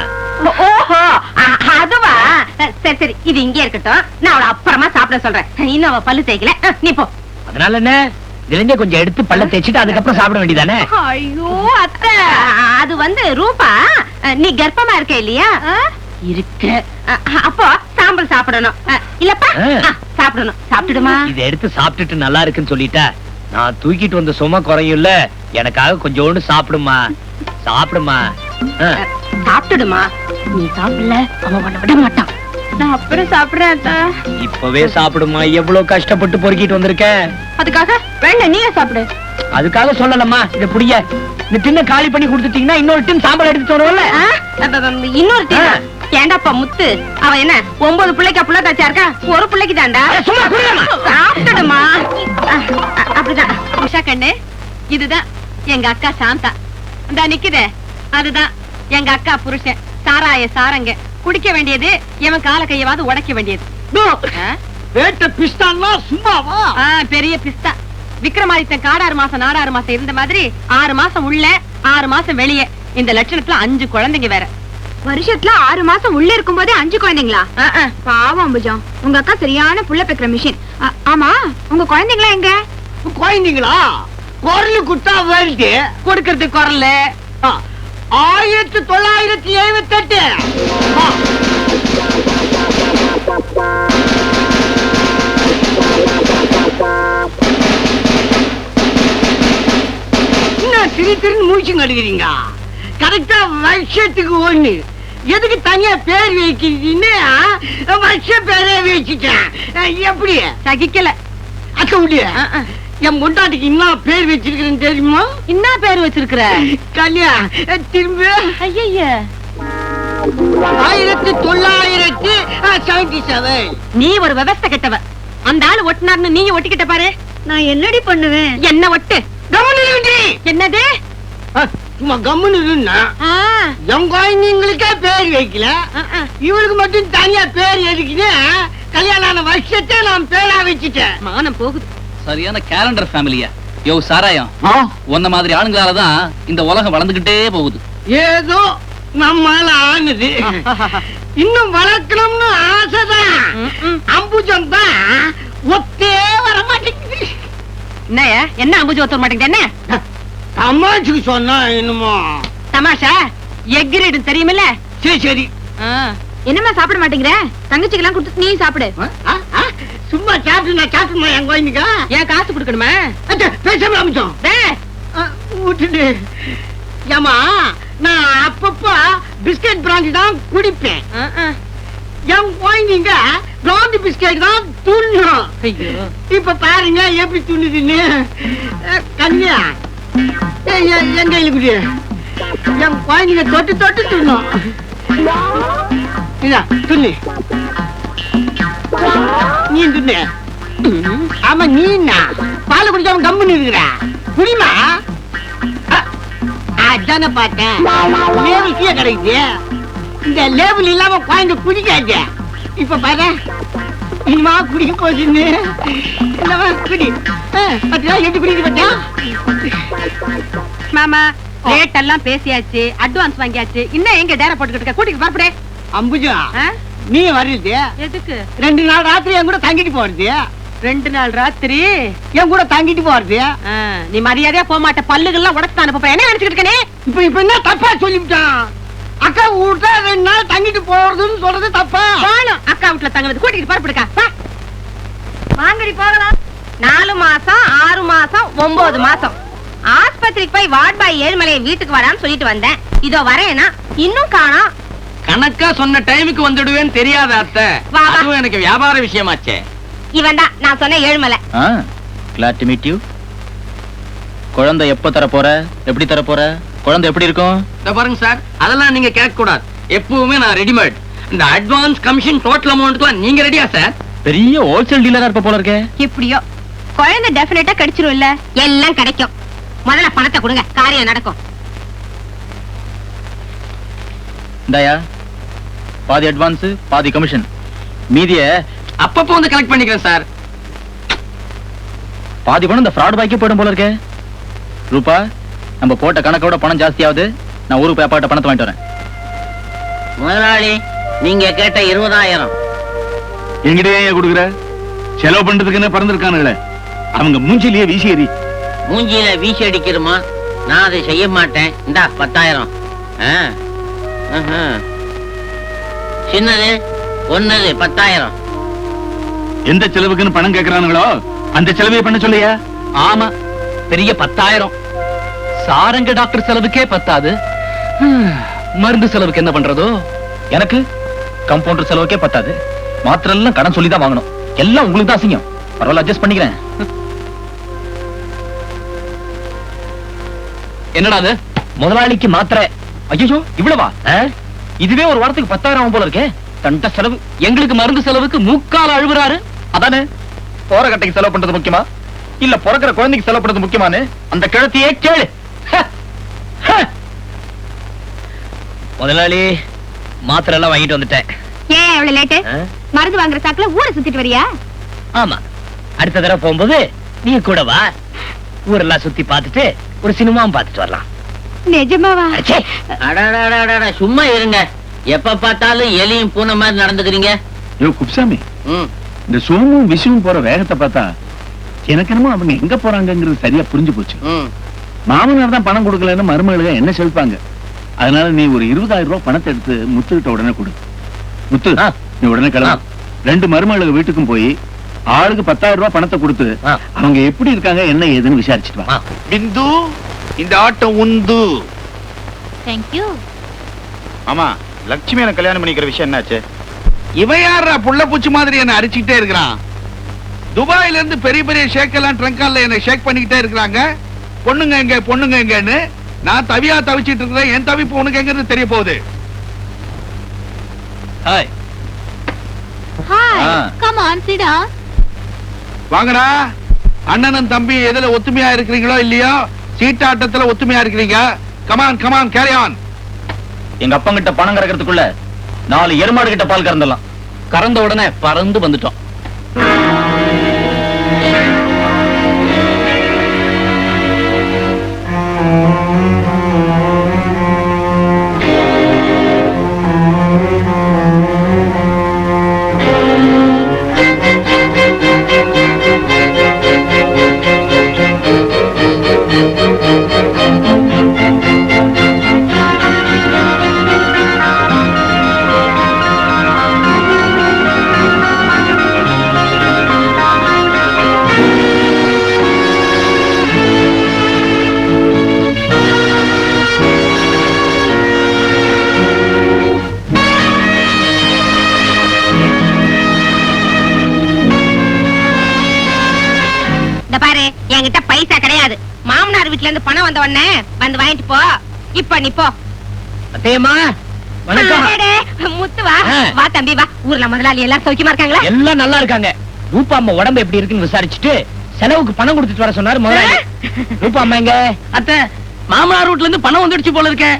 ஓஹோ அதுவா? சரி சரி, இது இங்கே இருக்கட்டும். நான் அவளை அப்புறமா சாப்பிட சொல்றேன். இன்னும் அவ பல்லு தேய்க்கல. நீ போ. அதனால என்ன? இதுல கொஞ்சம் எடுத்து பல்ல தேய்ச்சிட்டு அதுக்கப்புறம் சாப்பிட வேண்டியதானே? ஐயோ அத்தை, அது வந்து ரூபா, நீ கர்ப்பமா இருக்க இல்லையா? இருக்க. அப்போ சாம்பல் சாப்பிடணும் இல்லப்பா? சாப்பிடணும். சாப்பிடுமா? இதை எடுத்து சாப்பிட்டுட்டு நல்லா இருக்குன்னு சொல்லிட்டா நான் தூக்கிட்டு வந்த சும்மா குறையும்ல. எனக்காக கொஞ்சோண்டு சாப்பிடுமா. சாப்பிடுமா. சாப்பிட்டுடுமா. நீ சாப்பிடல அவன் உன்னை விட மாட்டான். நான் அப்புறம் சாப்பிடுறேன். இப்பவே சாப்பிடுமா. எவ்வளவு கஷ்டப்பட்டு பொறுக்கிட்டு வந்திருக்கேன். அதுக்காக வேண்டாம், நீயே சாப்பிடு. அதுக்காக சொல்லலம்மா. இத புடிய. இந்த டின்ன காலி பண்ணி கொடுத்துட்டீங்கன்னா இன்னொரு டின் சாம்பார் எடுத்து வருவல்ல. இன்னொரு டின் ஏண்டாப்பா முத்து? அவ என்ன 9 பிள்ளைக்கு புள்ள தாச்சா இருக்கா? ஒரு பிள்ளைக்கு தாண்டா. சும்மா குடியம்மா. சாப்பிட்டுடுமா. அப்படிதான். உஷா கண்ணு, இதுதான் எங்க அக்கா சாந்தா. இந்த நிக்குதே அதுதான் எங்க அக்கா புருஷன். சாராய சாரங்க குடிக்க வேண்டியது, எவன் கால கையவாது உடைக்க வேண்டியது. சும்மாவா? பெரிய பிஸ்தா. விக்ரமாதித்தன் காடாறு மாசம் நாடாறு மாசம் இருந்த மாதிரி 6 மாசம் உள்ள 6 மாசம் வெளியே. இந்த லட்சணத்துல 5 குழந்தைங்க வேற. வருஷத்துல 6 மாசம் உள்ள இருக்கும் போதே 5 குழந்தைங்களா? பாவம் அம்புஜம், உங்க அக்கா சரியான புள்ள பெக்கிற மிஷின். ஆமா, உங்க குழந்தைங்களா எங்க? குழந்தைங்களா? குரல் குட்டா வருது, கொடுக்கறது குரல் 1978. திரு திரு மூச்சு நடுகிறீங்க. கரெக்டா வருஷத்துக்கு ஒண்ணு. எதுக்கு தனியா பேர் வைக்கிறீன்னு வருஷ பேரே வச்சுட்டேன். எப்படி சகிக்கல அக்க முடிய? என் முண்டாட்டிக்கு என்ன பேர் வச்சிருக்கிறேன்னு தெரியுமா? என்ன பேர் வச்சிருக்கிற? கல்யா திரும்ப. ஐய, 1977. நீ ஒரு விவஸ்தை கெட்டவ. அந்த ஆளு ஒட்டினார்னு நீ ஒட்டிக்கிட்ட பாரு. நான் என்னடி பண்ணுவேன்? என்ன ஒட்டு? என்னது? சும்மா கம்முன்னு என் குழந்தைங்களுக்கே பேர் வைக்கல, இவளுக்கு மட்டும் தனியா பேர் எதுக்குன்னு கல்யாணம் ஆன வருஷத்தை நான் பேரா வச்சுட்டேன். மானம் போகுது. சரியான கேலண்டர் ஃபேமிலியா? யோ சாராயம், உன்ன மாதிரி ஆளுங்களாலதான் இந்த உலகம் வளர்ந்துகிட்டே போகுது. ஏதோ நம்மால ஆனது. இன்னும் வளர்க்கணும்னு ஆசைதான். அம்புஜம் தான் ஒத்தே வர மாட்டேங்குது. என்னையா, என்ன அம்புஜம் ஒத்துற மாட்டேங்குது? என்ன தமாஷுக்கு சொன்னா என்னமோ தமாஷா? எக்ரேடும் தெரியுமில்ல? சரி சரி. என்னம்மா சாப்பிட மாட்டேங்கிற? தங்கச்சிக்கு எல்லாம் கொடுத்து நீ சாப்பிடு. சும்மா சாப்பிட்டு சாப்பிட்டுமா என் குழந்தைங்க. ஏன் காசு கொடுக்கணுமா? பேசாம அமிச்சோம் விட்டுட்டு. ஏமா, நான் அப்பப்ப பிஸ்கட் பிராந்தி தான் குடிப்பேன். என் குழந்தைங்க பிராந்தி பிஸ்கட் தான் துண்ணும். இப்ப பாருங்க எப்படி துண்ணுதுன்னு. கன்யா என் கையில குடி. என் குழந்தைங்க தொட்டு தொட்டு துண்ணும். துண்ணு நீ துண்ணு. ஆமா, நீ என்ன பால குடிக்காம கம்முன்னு இருக்கிற? குடிமா. அதான பார்த்தேன், லேபிள் கீழே கிடைக்குது. இந்த லேபிள் இல்லாம குழந்தை குடிக்காது. இப்ப பாரு, இனிமா குடிக்க போச்சுன்னு குடி. 10 ரூபாய் எட்டு குடிக்க பார்த்தா. மாமா, ரேட் எல்லாம் பேசியாச்சு, அட்வான்ஸ் வாங்கியாச்சு. இன்னும் எங்க டேரா போட்டுக்கிட்டு கூட்டிட்டு பாப்படே. அம்புஜா, நீ வருது எதுக்கு? 2 நாள் ராத்திரி என் கூட தங்கிட்டு போறது. 2 நாள் ராத்திரி என் கூட தங்கிட்டு போறது. நீ மரியாதையா போக மாட்ட. பல்லுகள்லாம் உடச்சு அனுப்ப. என்ன நினைச்சுக்கிட்டு இருக்கனே? இப்ப என்ன தப்பா சொல்லிவிட்டான்? அக்கா வீட்டுல 2 நாள் தங்கிட்டு போறதுன்னு சொல்றது தப்பா? அக்கா வீட்டுல தங்குறது கூட்டிட்டு பரப்பிடுக்கா. வாங்கடி போகலாம். 4 மாசம் 6 மாசம் 9 மாசம் ஆஸ்பத்திரிக்கு போய் வார்ட் பாய் ஏழுமலையை வீட்டுக்கு வரான்னு சொல்லிட்டு வந்தேன். இதோ வரேனா இன்னும் காணோம். கணக்கா சொன்ன டைமுக்கு வந்துடுவேன்னு தெரியாத அத்தை. வா, வா. அதுவும் எனக்கு வியாபார விஷயமாச்சே. இவன் தான் நான் சொன்ன Ezhumalai. glad to meet you. குழந்தை எப்ப தர போற? எப்படி தர போற? குழந்தை எப்படி இருக்கும்? இத பாருங்க சார், அதெல்லாம் நீங்க கேட்க கூடாது. எப்பவுமே நான் ரெடிமேட். இந்த அட்வான்ஸ் கமிஷன் டோட்டல் அமௌண்ட்லாம் நீங்க ரெடியா சார்? பெரிய ஹோல்சேல் டீலரா இருப்ப போல இருக்கே. எப்படியோ குழந்தை டெஃபினட்டா கிடைச்சிரும் இல்ல? எல்லாம் கிடைக்கும். முதல்ல பணத்தை கொடுங்க, காரியம் நடக்கும். இந்தாயா, பாதி அட்வான்ஸ் பாதி கமிஷன். மீதிய அப்பப்போ வந்து கலெக்ட் பண்ணிக்கிறேன் சார். பாதி பணம் இந்த ஃப்ராட் பாய்க்கே போயிடும் போல இருக்கே. ரூபா, நம்ம போட்ட கணக்கோட பணம் ஜாஸ்தியாவது. நான் ஊருக்கு போய் அப்பாட்ட பணத்தை வாங்கிட்டு வரேன். முதலாளி, நீங்க கேட்ட 20,000 என்கிட்ட ஏன் கொடுக்குற? செலவு பண்றதுக்குன்னு பறந்துருக்கானுங்களே, அவங்க மூஞ்சிலேயே வீசி எறி. மூஞ்சியில வீசி அடிக்கிறோமா? நான் அதை செய்ய மாட்டேன். இந்தா 10,000. சின்னது ஒன்னது 10,000. எந்த செலவுக்குன்னு பணம் கேட்கறானுங்களோ அந்த செலவை பண்ண சொல்லியா? ஆமா, பெரிய 10,000. சாரங்க டாக்டர் செலவுக்கே பத்தாது. மருந்து செலவுக்கு என்ன பண்றதோ? எனக்கு கம்பவுண்டர் செலவுக்கே பத்தாது. மாத்திரை எல்லாம் கடன் சொல்லி தான் வாங்கணும். எல்லாம் உங்களுக்கு தான் அசிங்கம். பரவாயில்ல, அட்ஜஸ்ட் பண்ணிக்கிறேன். என்னடா அது? முதலாளிக்கு மாத்திரை. ஐயோ, இவ்வளவா? இதுவே ஒரு வாரத்துக்கு 10,000 ஆகும் போல இருக்கே. தண்ட செலவு. எங்களுக்கு மருந்து செலவுக்கு மூக்கால அழுகுறாரு. அதானே, போற கட்டைக்கு செலவு பண்றது முக்கியமா இல்ல பிறக்கிற குழந்தைக்கு செலவு பண்றது முக்கியமானு அந்த கிழத்தியே கேளு. முதலாளி, மாத்திரை எல்லாம் வாங்கிட்டு வந்துட்டேன். ஏன் எவ்வளவு லேட்டு? மருந்து வாங்குற சாக்குல ஊரை சுத்திட்டு வரியா? ஆமா, அடுத்த தடவை போகும்போது நீ கூட வா. ஊரெல்லாம் சுத்தி பார்த்துட்டு ஒரு சினிமாவும் பார்த்துட்டு வரலாம். நிஜமாவா? அடச்சே. அடடடடட, சும்மா இருங்க. எப்ப பார்த்தாலும் எலியும் பூனை மாதிரி நடந்துக்கிறீங்க. யோ குப்சாமி, ம். இந்த சோமும் விஷுவும் போற வேகத்தை பார்த்தா எனக்கு என்னமோ அவங்க எங்க போறாங்கிறது சரியா புரிஞ்சு போச்சு. ம். மாமனார் தான் பணம் கொடுக்கலன்னு மருமகளுங்க என்ன செலுப்பாங்க. அதனால நீ ஒரு 20,000 ரூபாய் பணத்தை எடுத்து முத்துக்கிட்ட உடனே கொடு. முத்து, நீ உடனே கிளம்பு. 2 மருமகளுக்கு வீட்டுக்கும் போய் ஆளுக்கு 10,000 ரூபாய் பணத்தை கொடுத்து அவங்க எப்படி இருக்காங்க என்ன ஏதுன்னு விசாரிச்சுட்டு வா. பிந்து, இந்த ஆட்டம் உந்து. தேங்க்யூ. ஆமா, லட்சுமி எனக்கு கல்யாணம் பண்ணிக்கிற விஷயம் என்னாச்சு? இவன் யாரா புள்ள பூச்சி மாதிரி என்ன அரிச்சுக்கிட்டே இருக்கிறான்? துபாயில இருந்து பெரிய பெரிய ஷேக் எல்லாம் ட்ரங்கால என்ன ஷேக் பண்ணிக்கிட்டே இருக்கிறாங்க. பொண்ணுங்க எங்க பொண்ணுங்க எங்கன்னு நான் தவியா தவிச்சிட்டு இருக்கிறேன். என் தவிப்பு உனக்கு எங்கிறது தெரிய போகுது. Hi. Hi, come on sit down. வாங்கடா. அண்ணனும் தம்பி எதுல ஒத்துமையா இருக்கிறீங்களோ இல்லையோ, சீட்டாட்டத்துல ஒத்துமையா இருக்கிறீங்க. Come on come on carry on. எங்க அப்பங்கிட்ட பணம் கறக்கிறதுக்குள்ள 4 எருமாடு கிட்ட பால் கறந்துடலாம். கறந்த உடனே பறந்து வந்துட்டோம். என்கிட்ட பைசா கிடையாது. மாமனார் வீட்ல இருந்து பணம் வந்த உடனே வந்து வாங்கிட்டு போ. இப்ப நீ போ. அத்தையம்மா வணக்கம். முத்து வா. வா தம்பி வா. ஊர்ல முதலாளி எல்லாம் சௌக்கியமா இருக்காங்களா? எல்லாம் நல்லா இருக்காங்க. ரூபா அம்மா உடம்பு எப்படி இருக்குன்னு விசாரிச்சுட்டு செலவுக்கு பணம் கொடுத்துட்டு வர சொன்னாரு முதலாளி. ரூபா அம்மா எங்க? அத்தை, மாமனார் வீட்ல இருந்து பணம் வந்துடுச்சு போல இருக்கேன்.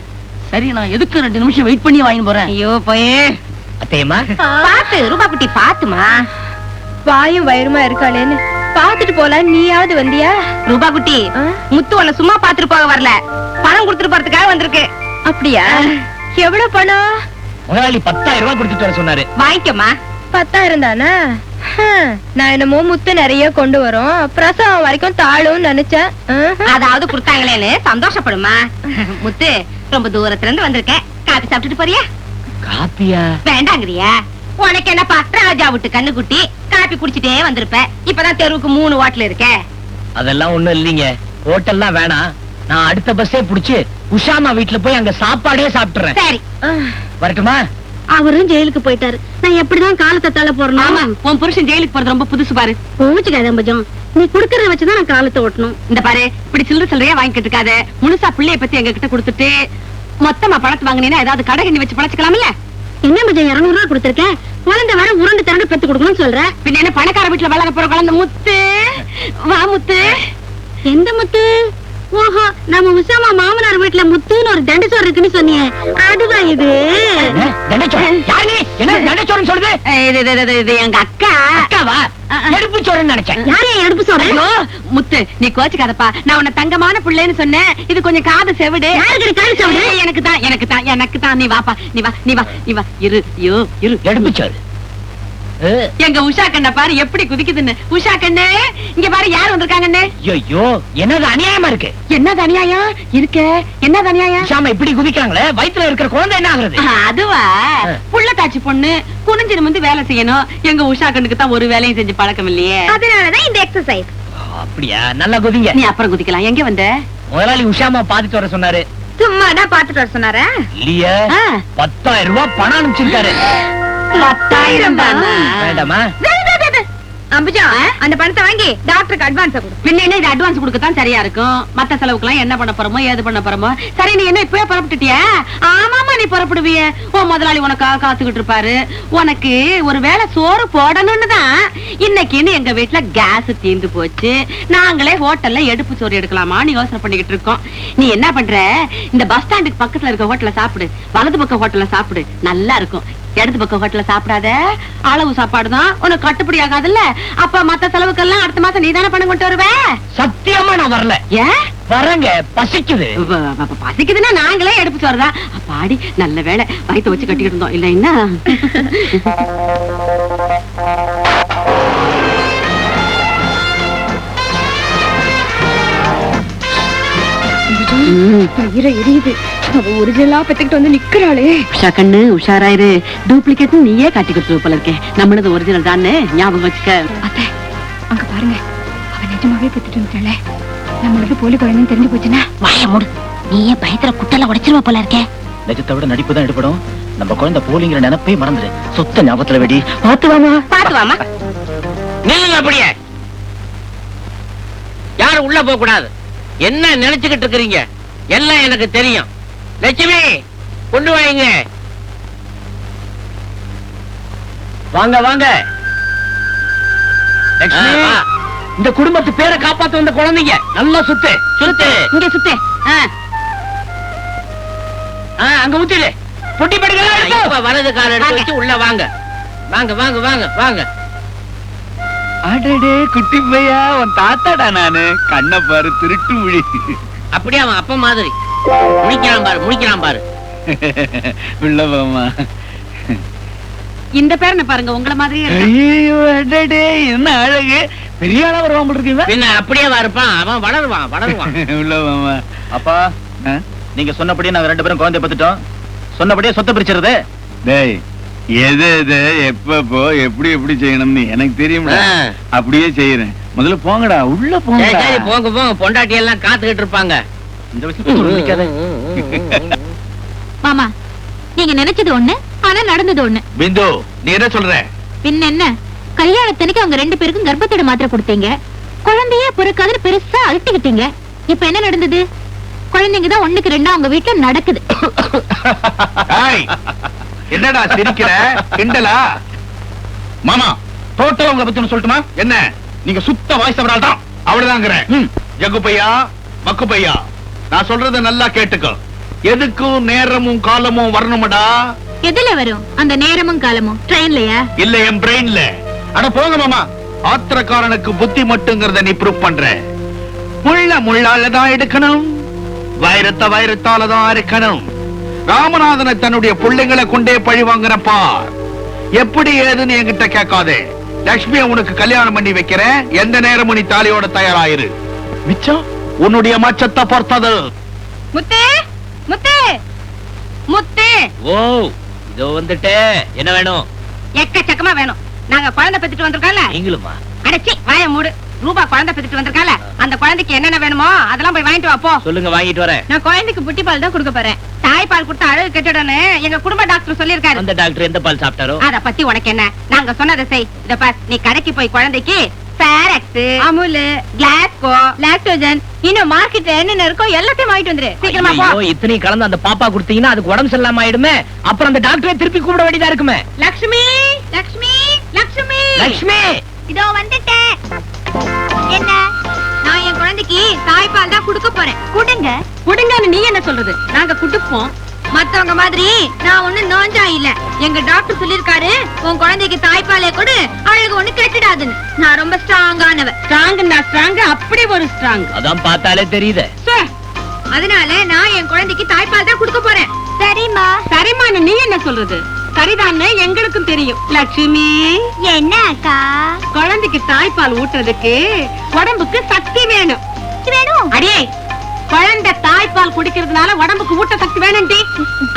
சரி, நான் எதுக்கு 2 நிமிஷம் வெயிட் பண்ணி வாங்கி போறேன். ஐயோ போயே. அத்தையம்மா பாத்து ரூபா குட்டி பாத்துமா. வாயும் வயிறுமா இருக்காளேன்னு பாத்துட்டு போலாம். நீயாவது வந்தியா? ரூபா குட்டி, முத்து உன்னை சும்மா பாத்துட்டு போக வரல, பணம் கொடுத்துட்டு போறதுக்காக வந்திருக்கு. அப்படியா? எவ்வளவு பணம்? முதலாளி 10,000 ரூபாய் கொடுத்துட்டு வர சொன்னாரு. வாங்கிக்கோமா. 10,000 தானே? நான் என்னமோ முத்து நிறைய கொண்டு வரோம், பிரசவம் வரைக்கும் தாழும் நினைச்சேன். அதாவது கொடுத்தாங்களேன்னு சந்தோஷப்படுமா. முத்து, ரொம்ப தூரத்துல இருந்து வந்திருக்கேன். காபி சாப்பிட்டுட்டு போறியா? காப்பியா? வேண்டாங்கிறியா? உனக்கு என்னப்பா, ராஜா விட்டு கண்ணு குட்டி காப்பி குடிச்சிட்டே வந்திருப்ப. இப்பதான் தெருவுக்கு 3 ஹோட்டல் இருக்க. அதெல்லாம் ஒண்ணும் இல்லீங்க. ஹோட்டல்லாம் வேணாம். நான் அடுத்த பஸ்ஸே புடிச்சு உஷாமா வீட்டுல போய் அங்க சாப்பாடே சாப்பிட்டுறேன். சரி, வரட்டுமா? அவரும் ஜெயிலுக்கு போயிட்டாரு. நான் எப்படிதான் காலத்தை தள்ள போறேன்? ஆமா, உன் புருஷன் ஜெயிலுக்கு போறது ரொம்ப புதுசு பாரு. போச்சுக்காத பஜம். நீ குடுக்கறத வச்சுதான் நான் காலத்தை ஓட்டணும். இந்த பாரு, இப்படி சில்லறையா வாங்கிட்டு இருக்காத. முழுசா பிள்ளைய பத்தி எங்க கிட்ட கொடுத்துட்டு மொத்தமா பணத்தை வாங்கினீங்கன்னா ஏதாவது கடை கண்ணி வச்சு பழச்சுக்கலாம்ல. என்ன பஜம் 200 ரூபாய் கொடுத்திருக்கேன். குழந்தை வர உருண்டு திரண்டு பெத்து கொடுக்கணும்னு சொல்ற. பின்ன என்ன பணக்கார வீட்டுல வளர போற குழந்தை முத்து. வா முத்து. எந்த முத்து? ஓஹோ, நம்ம உஷாமா மாமனார் வீட்டுல முத்துன்னு ஒரு தண்டச்சோறு இருக்குன்னு சொன்னியே, அதுதான் இது. சொல்லுது இது எங்க அக்கா. அக்காவா? எடுப்பு சோறுன்னு நினைச்சேன். யாரே எடுப்பு சோறு? முத்து, நீ கோச்சுக்காதப்பா. நான் உன்னை தங்கமான பிள்ளைன்னு சொன்னேன். இது கொஞ்சம் காது செவிடு. எனக்கு தான். நீ வாப்பா, நீ வா. இரு எடுப்பு சோறு. எங்க உஷா கண்ண பாரு எப்படி குதிக்குதுன்னு. உஷா கண்ணு, இங்க பாரு யார் வந்திருக்காங்கன்னு. ஐயோ, என்னது அநியாயமா இருக்கு. என்னது அநியாயம் இருக்கு? என்னது அநியாயம்? உஷாமா இப்படி குதிக்கிறாங்களே, வயித்துல இருக்கிற குழந்தை என்ன ஆகுறது? அதுவா, புள்ள தாச்சி பொண்ணு குனிஞ்சு நிமிர்ந்து வேலை செய்யணும். எங்க உஷா கண்ணுக்கு தான் ஒரு வேலையும் செஞ்சு பழக்கம் இல்லையே. அதனாலதான் இந்த எக்ஸசைஸ். அப்படியா? நல்லா குதிங்க. நீ அப்புறம் குதிக்கலாம். எங்க வந்த? முதலாளி உஷாமா பாத்துட்டு வர சொன்னாரு. சும்மாதான் பாத்துட்டு வர சொன்னாரா? இல்லையே, 10,000 ரூபாய் பணம் அனுப்பிச்சிருக்காரு. 10,000 தானா? வேண்டாமா? அம்புஜா, அந்த பணத்தை வாங்கி டாக்டருக்கு அட்வான்ஸ் கொடு. பின்ன என்ன, இது அட்வான்ஸ் கொடுக்கத்தான் சரியா இருக்கும். மத்த செலவுக்குலாம் என்ன பண்ண போறோமோ ஏது பண்ண போறோமோ. சரி, நீ என்ன இப்பவே புறப்பட்டுட்டியா? ஆமாமா, நீ புறப்படுவிய. உன் முதலாளி உனக்காக காத்துக்கிட்டு இருப்பாரு. உனக்கு ஒரு வேளை சோறு போடணும்னு தான் இன்னைக்குன்னு எங்க வீட்டுல கேஸ் தீர்ந்து போச்சு. நாங்களே ஹோட்டல்ல எடுப்பு சோறு எடுக்கலாமான்னு யோசனை பண்ணிக்கிட்டு இருக்கோம். நீ என்ன பண்ற, இந்த பஸ் ஸ்டாண்டுக்கு பக்கத்துல இருக்க ஹோட்டல்ல சாப்பிடு. வலது பக்கம் ஹோட்டல்ல சாப்பிடு, நல்லா இருக்கும். இடது பக்கம் ஹோட்டல்ல சாப்பிடாத, அளவு சாப்பாடுதான் உனக்கு கட்டுப்படி ஆகாதுல்ல. அப்ப மத்த செலவுக்கெல்லாம் அடுத்த மாசம் நீதானே பணம் கொண்டு வருவ. சத்தியமா நான் வரல. ஏன் வரங்க, பசிக்குது. பசிக்குதுன்னா நாங்களே எடுப்பு சொல்றதா? அப்பாடி நல்ல வேலை, வயிற்று வச்சு கட்டிக்கிட்டு இருந்தோம் இல்ல என்ன. எரியுது. அவ ஒரிஜினலா பெத்துக்கிட்டு வந்து நிக்கிறாளே. உஷா கண்ணு உஷாராயிரு, டூப்ளிகேட் நீயே காட்டி கொடுத்து போல இருக்கே. நம்மளது ஒரிஜினல் தானே ஞாபகம் வச்சுக்க. அத்தை, அங்க பாருங்க, அவ நிஜமாவே பெத்துட்டு வந்துட்டாளே. நம்மளுக்கு போலி குழந்தைன்னு தெரிஞ்சு போச்சுன்னா வாய மூடு. நீயே பயத்துல குட்டெல்லாம் உடைச்சிருவ போல இருக்கே. நிஜத்தை விட நடிப்பு தான் எடுப்படும். நம்ம குழந்தை போலிங்கிற நினைப்பே மறந்துடு. சொத்த ஞாபகத்துல வெடி. பாத்து வாமா. நில்லுங்க அப்படியே. யாரும் உள்ள போக கூடாது. என்ன நினைச்சுக்கிட்டு இருக்கிறீங்க? எல்லாம் எனக்கு தெரியும். லட்சுமி கொண்டு வாங்க. வாங்க வாங்க. லட்சுமி, இந்த குடும்பத்து பேரை காப்பாத்த வந்த குழந்தைங்க. நல்லா சுத்து சுத்து. இங்க சுத்து. அங்க ஊத்திடு. பொட்டி படுக்க வலது கால எடுத்து வச்சு உள்ள வாங்க. வாங்க வாங்க வாங்க வாங்க. அடடே குட்டி பையா, உன் தாத்தாடா நானு. கண்ண பாரு, திருட்டு மொழி. அப்படியே அவன் அப்ப மாதிரி முடிக்கிறான் பாரு, முடிக்கிறான் பாரு. உள்ளவமா. இந்த பேரனை பாருங்க, உங்கள மாதிரியே இருக்கு. ஐயோ, அடடே என்ன அழகு. பெரிய ஆளா வருவான் இருக்கீங்க. பின்ன அப்படியே இருப்பான். அவன் வளருவான் வளருவான். உள்ளவமா. அப்பா, நீங்க சொன்னபடியே நாங்க 2 பேரும் குழந்தை பத்துட்டோம். சொன்னபடியே சொத்தை பிரிச்சிருது. டேய், எது எது எப்போ எப்படி எப்படி செய்யணும்னு எனக்கு தெரியும்டா. அப்படியே செய்யறேன். முதல்ல போங்கடா, உள்ள போங்க. போங்க போங்க. பொண்டாட்டி எல்லாம் காத்துக்கிட்டு இருப்பாங்க. இந்த விஷயத்தை மாமா, நீங்க நினைச்சது ஒண்ணு, ஆனா நடந்தது ஒண்ணு. பிந்து, நீ என்ன சொல்ற? பின்ன என்ன, கல்யாணத்தனைக்கு அவங்க 2 பேருக்கும் கர்ப்பத்தோட மாத்திரை கொடுத்தீங்க. குழந்தையே பிறக்காதுன்னு பெருசா அழுத்திக்கிட்டீங்க. இப்ப என்ன நடந்தது? குழந்தைங்க தான் 1க்கு 2 அவங்க வீட்டுல நடக்குது. என்னடா சிரிக்கிற? கிண்டலா? மாமா, டோட்டலா உங்களை பத்தி சொல்லட்டுமா? என்ன? நீங்க சுத்த வாய்ஸ் அவரால் தான். அவ்வளவுதாங்கிறேன். ஜக்கு பையா, மக்கு பையா, நான் சொல்றத நல்லா கேட்டுக்கோ. எதுக்கும் நேரமும் காலமும் வரணுமடா. எதுல வரும் அந்த நேரமும் காலமும்? ட்ரெயின்லயா? இல்ல, என் பிரெயின்ல. அட போங்க மாமா. ஆத்திரக்காரனுக்கு புத்தி மட்டுங்கிறத நீ ப்ரூவ் பண்ற. முள்ள முள்ளாலதான் எடுக்கணும், வைரத்தை வைரத்தாலதான் அறுக்கணும். ராமநாதனை தன்னுடைய பிள்ளைங்களை கொண்டே பழி வாங்குறப்பா. எப்படி ஏதுன்னு என்கிட்ட கேட்காதே. லட்சுமியை உனக்கு கல்யாணம் பண்ணி வைக்கிறேன். எந்த நேரமும் நீ தாலியோட தயாராயிரு. மிச்சம் உன்னுடைய மச்சத்தை பொறுத்தது. முத்து முத்து முத்து. ஓ, இதோ வந்துட்டே. என்ன வேணும்? எக்கச்சக்கமா வேணும். நாங்க குழந்தை பெத்துட்டு வந்திருக்கோம்ல. நீங்களுமா? அடச்சி வாய மூடு. ரூபா குழந்தை பெத்துட்டு வந்திருக்கால, அந்த குழந்தைக்கு என்னென்ன வேணுமோ அதெல்லாம் போய் வாங்கிட்டு வா போ. சொல்லுங்க, வாங்கிட்டு வரேன். நான் குழந்தைக்கு புட்டி பால் தான் கொடுக்க போறேன். தாய்ப்பால் கொடுத்தா அழகு கெட்டுடனே எங்க குடும்ப டாக்டர் சொல்லிருக்காரு. அந்த டாக்டர் எந்த பால் சாப்பிட்டாரோ? அத பத்தி உனக்கு என்ன? நாங்க சொன்னதை செய். இத பார், நீ கடைக்கு போய் குழந்தைக்கு ஃபேரக்ஸ், அமுல், கிளாஸ்கோ, லாக்டோஜன், இன்னும் மார்க்கெட்ல என்னென்ன இருக்கோ எல்லாத்தையும் வாங்கிட்டு வந்துரு. சீக்கிரமா போ. ஐயோ, இத்தனை கலந்து அந்த பாப்பா கொடுத்தீங்கன்னா அதுக்கு உடம்பு சரியில்லாம ஆயிடுமே. அப்புறம் அந்த டாக்டரை திருப்பி கூப்பிட வேண்டியதா இருக்குமே. லக்ஷ்மி லக்ஷ்மி லக்ஷ்மி லட்சுமி, இதோ வந்துட்டேன். என்ன, நான் என் குழந்தைக்கு தாய்ப்பால் தான் கொடுக்க போறேன். கொடுங்க. குடுங்கன்னு நீ என்ன சொல்றது? நாங்க குடுப்போம். மத்தவங்க மாதிரி நான் ஒண்ணு நோஞ்சா இல்ல. எங்க டாக்டர் சொல்லிருக்காரு, உன் குழந்தைக்கு தாய்ப்பாலே கொடு, அழகு ஒண்ணு கெட்டுடாதுன்னு. நான் ரொம்ப ஸ்ட்ராங்கானவ. ஸ்ட்ராங் அப்படி ஒரு ஸ்ட்ராங். அதான் பார்த்தாலே தெரியுது. அதனால நான் என் குழந்தைக்கு தாய்ப்பால் தான் கொடுக்க போறேன். சரிம்மா. சரிமான நீ என்ன சொல்றது? சரிதான்னு எங்களுக்கும் தெரியும். லட்சுமி, என்ன அக்கா? குழந்தைக்கு தாய்ப்பால் ஊட்டுறதுக்கு உடம்புக்கு சக்தி வேணும். வேணும். அடியே, குழந்தை தாய்ப்பால் குடிக்கிறதுனால உடம்புக்கு ஊட்ட சக்தி வேணும்டி.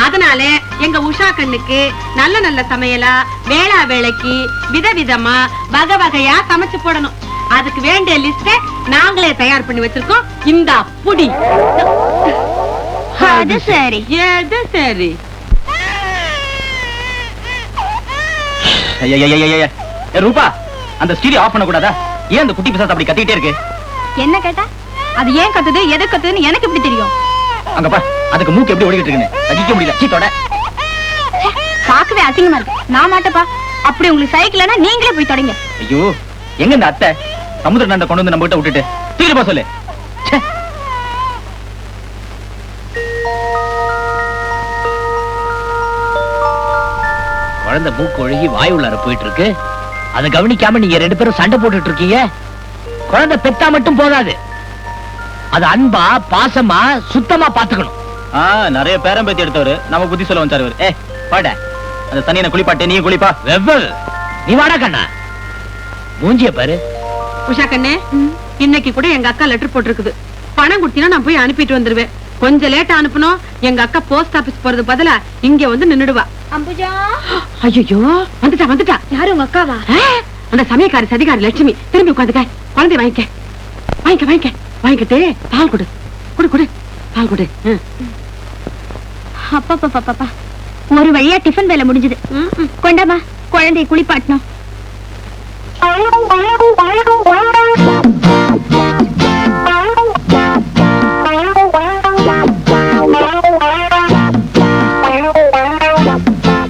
அதனால எங்க உஷா கண்ணுக்கு நல்ல நல்ல சமையலா, வேளா வேளைக்கு விதவிதமா வகை வகையா சமைச்சு போடணும். அதுக்கு வேண்டிய லிஸ்ட நாங்களே தயார் பண்ணி வச்சிருக்கோம். இந்த புடி. அது சரி. எது சரி? ரூபா, அந்த ஸ்டீரியோ ஆஃப் பண்ண கூடாதா? ஏன் அந்த குட்டி பிசாசு அப்படி கத்திட்டே இருக்கு? என்ன கேட்டா? அது ஏன் கத்துது, எது கத்துதுன்னு எனக்கு எப்படி தெரியும்? அங்க பா, அதுக்கு மூக்கு எப்படி ஓடிக்கிட்டு இருக்குன்னு ரசிக்க முடியல. சீத்தோட பாக்கவே அசிங்கமா இருக்கு. நான் மாட்டப்பா. அப்படி உங்களுக்கு சைக்கிள்னா நீங்களே போய் தொடங்க. ஐயோ, எங்க இந்த அத்தை சமுத்திர நண்டை கொண்டு வந்து நம்ம கிட்ட விட்டுட்டு தீர்ப்பா சொல்லு. குழந்தை மூக்கு ஒழுகி வாய் உள்ளார போயிட்டு இருக்கு. அதை கவனிக்காம நீங்க 2 பேரும் சண்டை போட்டுட்டு இருக்கீங்க. குழந்தை பெத்தா மட்டும் போதாது, அது அன்பா பாசமா சுத்தமா பாத்துக்கணும். நிறைய பேரம் பேத்தி எடுத்தவரு நம்ம புத்தி சொல்ல வந்தாரு. பாட அந்த தண்ணியை குளிப்பாட்டே, நீ குளிப்பா. வெவ்வல் நீ வாடா கண்ணா, மூஞ்சிய பாரு. உஷா கண்ணே, இன்னைக்கு கூட எங்க அக்கா லெட்டர் போட்டிருக்குது. பணம் கொடுத்தீங்கன்னா நான் போய் அனுப்பிட்டு வந்துருவேன். கொஞ்சம் லேட்டா அனுப்பணும். எங்க அக்கா போஸ்ட் ஆபீஸ் போறது பதிலா இங்க வந்து நின்னுடுவா. அம்புஜா, ஐயோ வந்துட்டா வந்துட்டா. யாரு உங்க அக்காவா? அந்த சமயக்காரி சதிகாரி லட்சுமி. திரும்பி உட்காந்துக்க, குழந்தை வாங்கிக்க வாங்கிக்க வாங்கிக்க வாங்கிக்கிட்டு பால் கொடு கொடு கொடு பால் கொடு. அப்பா ஒரு வழியா டிஃபன் வேலை முடிஞ்சது. கொண்டாமா குழந்தையை குளிப்பாட்டணும்.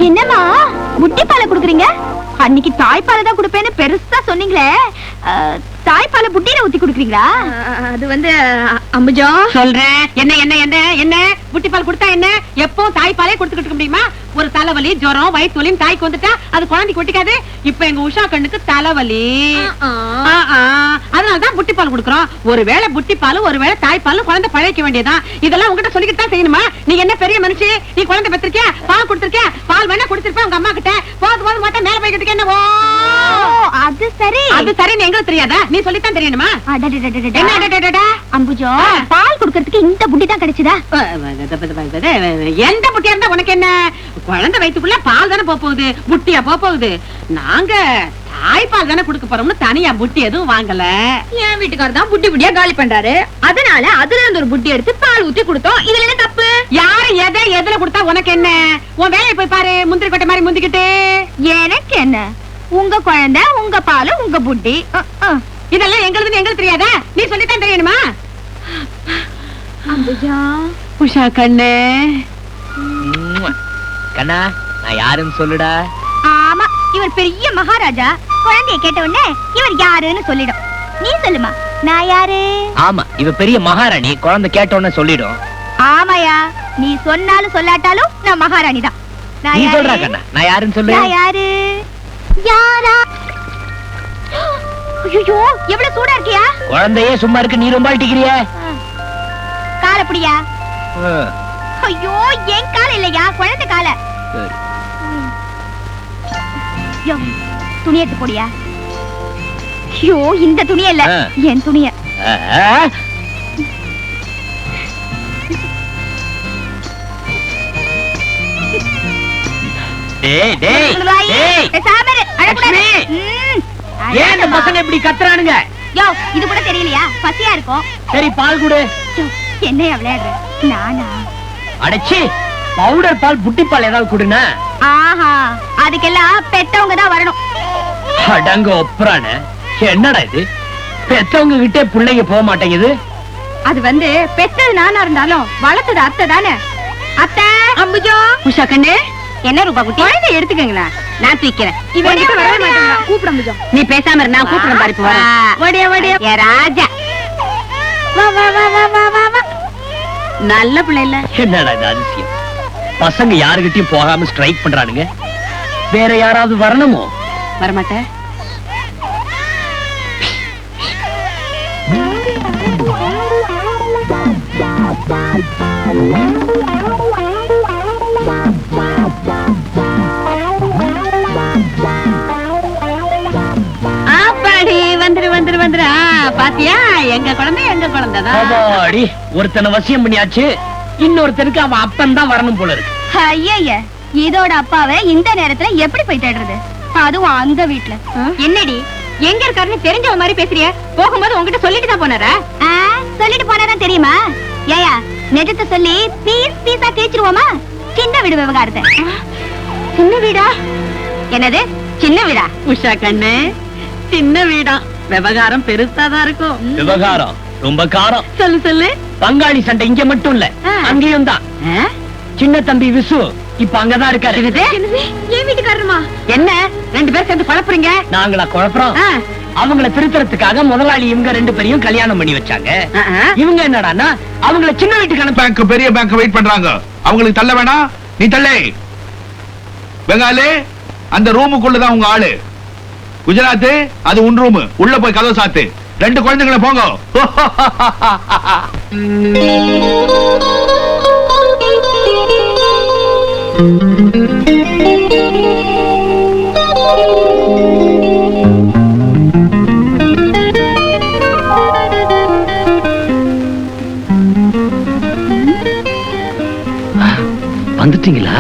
என்னம்மா முட்டி பாலை குடுக்குறீங்க? அன்னைக்கு தாய்ப்பாலை தான் கொடுப்பேன்னு பெருசா சொன்னீங்களே, தாய்ப்பாலை புட்டியில ஊத்தி குடுக்குறீங்களா? அது வந்து அம்புஜா சொல்றேன். என்ன என்ன என்ன என்ன முட்டி பால் கொடுத்தா என்ன? எப்போ தாய்ப்பாலே கொடுத்துக்கிட்டு இருக்க முடியுமா? ஒரு தலைவலி ஜுரம் வயிற்று வலின்னு தாய்க்கு வந்துட்டா அது குழந்தைக்கு ஒட்டிக்காது. இப்ப எங்க உஷா கண்ணுக்கு தலைவலி, அதனாலதான் புட்டி பால் கொடுக்குறோம். ஒருவேளை புட்டி பால் ஒருவேளை தாய்ப்பால் குழந்தை பழைக்க வேண்டியதான். இதெல்லாம் உங்ககிட்ட சொல்லிக்கிட்டு தான் செய்யணுமா? நீ என்ன பெரிய மனுஷி? நீ குழந்தை பெற்றிருக்கியா? பால் கொடுத்திருக்கியா? பால் வேணா குடிச்சிருப்ப உங்க அம்மா கிட்ட. போது போது மாட்டா மேல போய்கிட்டு என்னவோ. அது சரி, அது சரின்னு எங்களுக்கு தெரியாதா? நீ சொல்லித்தான் தெரியணுமா? அம்புஜா, பால் குடுக்கறதுக்கு இந்த புட்டி தான் கிடைச்சதா? எந்த புட்டியா இருந்தா உனக்கு என்ன? குழந்தை வயித்துக்குள்ள பால் தானே போகுது, புட்டியா போகுது. நாங்க தாய்ப்பால் தானே குடுக்க போறோம்னு தனியா புட்டி எதுவும் வாங்கல. என் வீட்டுக்காரர் தான் புட்டி புட்டியா காலி பண்றாரு. அதனால அதுல இருந்து ஒரு புட்டி எடுத்து பால் ஊத்தி கொடுத்தோம். இதுல என்ன தப்பு? யாரு எதை எதுல கொடுத்தா உனக்கு என்ன? உன் வேலையை போய் பாரு. முந்திரி கொட்டை மாதிரி முந்திக்கிட்டு. எனக்கு என்ன? உங்க குழந்தை, உங்க பால், உங்க புட்டி. இதெல்லாம் எங்களுக்கு தெரியாதா? நீ சொல்லித்தான் தெரியணுமா? அம்புஜா, உஷா கண்ணு, கண்ணா நான் யாருன்னு சொல்லுடா. ஆமா, இவர் பெரிய மகாராஜா. குழந்தைய கேட்ட உடனே இவர் யாருன்னு சொல்லிடும். நீ சொல்லுமா, நான் யாரு? ஆமா, இவ பெரிய மகாராணி. குழந்தை கேட்டோன்னு சொல்லிடும். ஆமாயா, நீ சொன்னாலும் சொல்லாட்டாலும் நான் மகாராணி தான். நீ சொல்றா கண்ணா, நான் யாருன்னு சொல்லு. நான் யாரு? யாரா? ஐயோ, எவ்வளவு சூடா இருக்கியா? குழந்தையே சும்மா இருக்கு, நீ ரொம்ப அடிக்கிறிய. காலப்படியா? ஐயோ, என் கால இல்லையா, குழந்தை கால. துணி எடுத்து போடியா. ஐயோ, இந்த துணிய இல்ல, என் துணிய. ஏன் இந்த பசங்க இப்படி கத்துறானுங்க? யோ, இது கூட தெரியலையா? பசியா இருக்கும். சரி பால் குடு. என்ன விளையாடுற? நானா? அடச்சி, பவுடர் பால் புட்டி பால் ஏதாவது குடுனா. ஆஹா, அதுக்கெல்லாம் பெத்தவங்க தான் வரணும். அடங்க ஒப்புறான. என்னடா இது, பெத்தவங்க கிட்டே பிள்ளைங்க போக மாட்டேங்குது. அது வந்து பெத்தது நானா இருந்தாலும் வளர்த்தது அத்தை தானே. அத்தை, அம்புஜா, உஷா கண்ணு, என்ன ரூபா குட்டி? குழந்தை எடுத்துக்கங்களா, நான் தூக்கிறேன். கூப்பிட அம்புஜா. நீ பேசாம இரு, நான் கூப்பிடுறேன் பாரு. இப்ப வரேன். ஓடியா ஓடியா. ஏ ராஜா, வா வா வா வா வா வா வா. நல்ல பிள்ளை இல்ல. என்னடா இது அதிசயம், பசங்க யாருகிட்டயும் போகாம ஸ்ட்ரைக் பண்றானுங்க. வேற யாராவது வரணுமோ? வரமாட்டேன். வந்துரு வந்துரு வந்துரு. பாத்தியா, எங்க குழந்தைதான். அப்பாடி, ஒருத்தனை வசியம் பண்ணியாச்சு, இன்னொருத்தனுக்கு அவன் அப்பன் தான் வரணும் போல இருக்கு. ஐய, இதோட அப்பாவை இந்த நேரத்துல எப்படி போய் தேடுறது? அதுவும் அந்த வீட்டுல. என்னடி, எங்க இருக்காருன்னு தெரிஞ்சவ மாதிரி பேசுறிய? போகும்போது உங்ககிட்ட சொல்லிட்டு தான் போனாரா? சொல்லிட்டு போனாதான் தெரியுமா? ஏயா, நெஜத்தை சொல்லி பீஸ் பீஸா கேச்சிருவோமா? சின்ன வீடு விவகாரத்தை. சின்ன வீடா? என்னது சின்ன வீடா? உஷா கண்ணு, சின்ன வீடா, விவகாரம் பெருசாதான் இருக்கும். விவகாரம் ரொம்ப காரம். சொல்லு சொல்லு. பங்காளி சண்டை இங்க மட்டும் இல்ல, அங்கேயும் தான். சின்ன தம்பி விசு இப்ப அங்கதான் இருக்காரு. என் வீட்டுக்காரருமா? என்ன 2 பேர் சேர்ந்து குழப்புறீங்க? நாங்களா குழப்பறோம்? அவங்கள திருத்தறதுக்காக முதலாளி இவங்க 2 பேரையும் கல்யாணம் பண்ணி வச்சாங்க. இவங்க என்னடான்னா அவங்கள சின்ன வீட்டுக்கான பேங்க் பெரிய பேங்க் வெயிட் பண்றாங்க. அவங்களுக்கு தள்ள வேணாம், நீ தள்ளே. பெங்காலி அந்த ரூமுக்குள்ளதான் உங்க ஆளு. குஜராத், அது உன் ரூம். உள்ள போய் கதவை சாத்து. 2 குழந்தைகளை போங்க. வந்துட்டீங்களா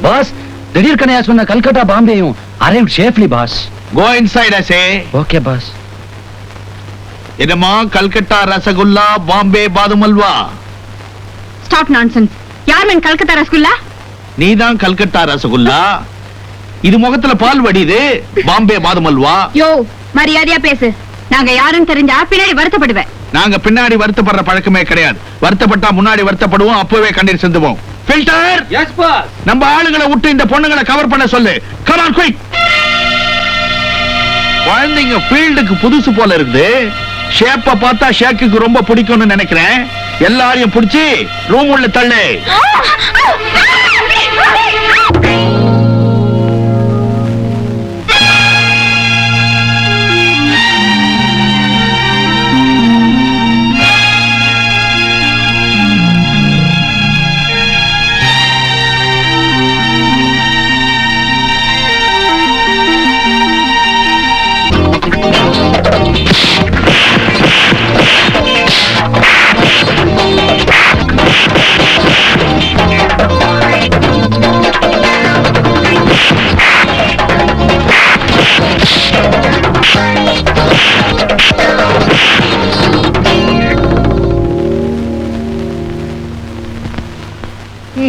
பாஸ்? திடீர் கனையா சொன்ன கல்கட்டா பாம்பேயும் arrived safely boss. Go inside, I say. Okay boss. என்னமா கல்கட்டா ரசகுல்லா, பாம்பே பாதும் அல்வா? Stop nonsense. யார் மேன் கல்கத்தா ரசகுல்லா? நீதான் கல்கட்டா ரசகுல்லா. இது முகத்துல பால் வடியுது. பாம்பே பாதும் அல்வா. யோ, மரியாதையா பேசு. நாங்க யாருன்னு தெரிஞ்சா பின்னாடி வருத்தப்படுவேன். நாங்க பின்னாடி வருத்தப்படுற பழக்கமே கிடையாது. வருத்தப்பட்டா முன்னாடி வருத்தப்படுவோம். அப்பவே கண்ணீர் சிந்துவோம். Filter, S pass. நம்ம ஆளுங்களை விட்டு இந்த பொண்ணுங்களை கவர் பண்ண சொல்லு. Come on quick. குழந்தைங்க ஃபீல்டுக்கு புதுசு போல இருக்குது. ஷேப்ப பார்த்தா ஷேக்குக்கு ரொம்ப பிடிக்கும்னு நினைக்கிறேன். எல்லாரையும் பிடிச்சி ரூம் உள்ள தள்ளு.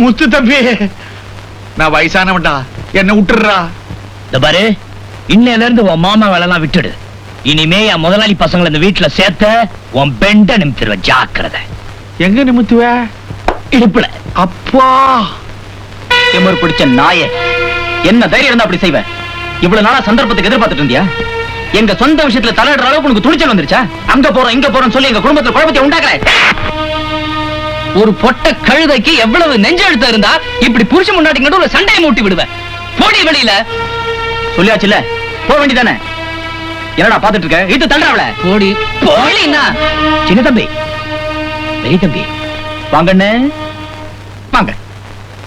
முத்து தம்பி, நான் வயசானவன்டா, என்ன விட்டுறா. இந்த பாரு, இன்னையில இருந்து உன் மாமா வேலைலாம் விட்டுடு. இனிமே என் முதலாளி பசங்களை இந்த வீட்டுல சேர்த்த உன் பெண்ட நிமித்திருவ. ஜாக்கிரதை. எங்க நிமித்துவ? இடுப்புல. அப்பா, திமிர் பிடிச்ச நாயே, என்ன தைரியம் இருந்தா அப்படி செய்வேன்? இவ்வளவு நாளா சந்தர்ப்பத்துக்கு எதிர்பார்த்துட்டு இருந்தியா? எங்க சொந்த விஷயத்துல தலையிடுற அளவுக்கு உனக்கு துணிச்சல் வந்துருச்சா? அங்க போறோம் இங்க போறோம் சொல்லி எங்க குடும்பத்துல குழப்பத்தை உண்டாக்குற. ஒரு பொட்ட கழுதைக்கு எவ்வளவு நெஞ்செழுத்த இருந்தா இப்படி புருஷ முன்னாடி நடுவுல சண்டையை மூட்டி விடுவேன். போடி வெளியில. சொல்லியாச்சுல, போக வேண்டியதானே? என்னடா பாத்துட்டு இருக்க? இது தள்ளுறாவல. போடி போடினா. சின்ன தம்பி, பெரிய தம்பி, வாங்கண்ணே வாங்க.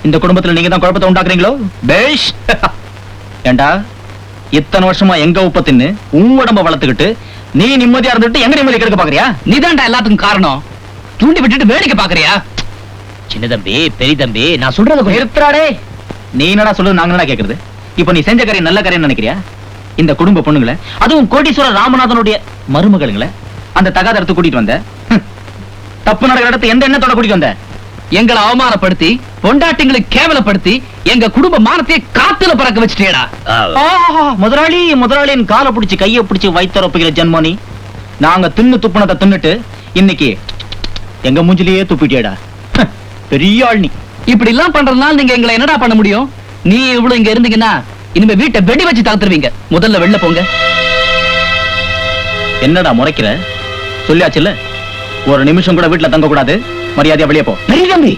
இந்த குடும்பத்துல நீங்க தான் குழப்பத்தை உண்டாக்குறீங்களோ? பேஷ். ஏண்டா, இத்தனை வருஷமா எங்க உப்ப தின்னு உன் உடம்ப வளர்த்துக்கிட்டு நீ நிம்மதியா இருந்துட்டு எங்க நிம்மதி கெடுக்க பாக்குறியா? நீதான்டா எல்லாத்துக்கும் காரணம். தூண்டி விட்டுட்டு வேடிக்கை பாக்குறியா? சின்ன தம்பி, பெரிய தம்பி, நான் சொல்றது கொஞ்சம் நிறுத்துறாடே. நீ என்னடா சொல்றது, நாங்க என்ன கேக்குறது? இப்ப நீ செஞ்ச காரியம் நல்ல காரியம் நினைக்கிறியா? இந்த குடும்ப பொண்ணுங்களை, அதுவும் கோடீஸ்வரர் ராமநாதனுடைய மருமகளுங்களை அந்த தகாதரத்து கூட்டிட்டு வந்த. தப்பு நடக்கிற இடத்து எந்த எண்ணத்தோட கூட்டிட்டு வந்த? எங்களை அவமானப்படுத்தி பொண்டாட்டிங்களை கேவலப்படுத்தி எங்க குடும்ப மானத்தை காத்துல பறக்க வச்சுட்டேடா. முதலாளி முதலாளியின் காலை பிடிச்சு கையை பிடிச்சு வைத்தரப்புகிற ஜென்மோனி. நாங்க தின்னு துப்புனத்தை தின்னுட்டு இன்னைக்கு எங்க மூஞ்சிலேயே துப்பிட்டேடா. பெரிய ஆள் நீ. இப்படி எல்லாம் பண்றதுனால நீங்க எங்களை என்னடா பண்ண முடியும்? நீ இவ்வளவு இங்க இருந்தீங்கன்னா இனிமே வீட்டை வெடி வச்சு தாத்துருவீங்க. முதல்ல வெளில போங்க. என்னடா முறைக்கிற? சொல்லியாச்சுல்ல, ஒரு நிமிஷம் கூட வீட்டுல தங்க கூடாது. மரியாதையா வெளியே போ. பெரிய தம்பி.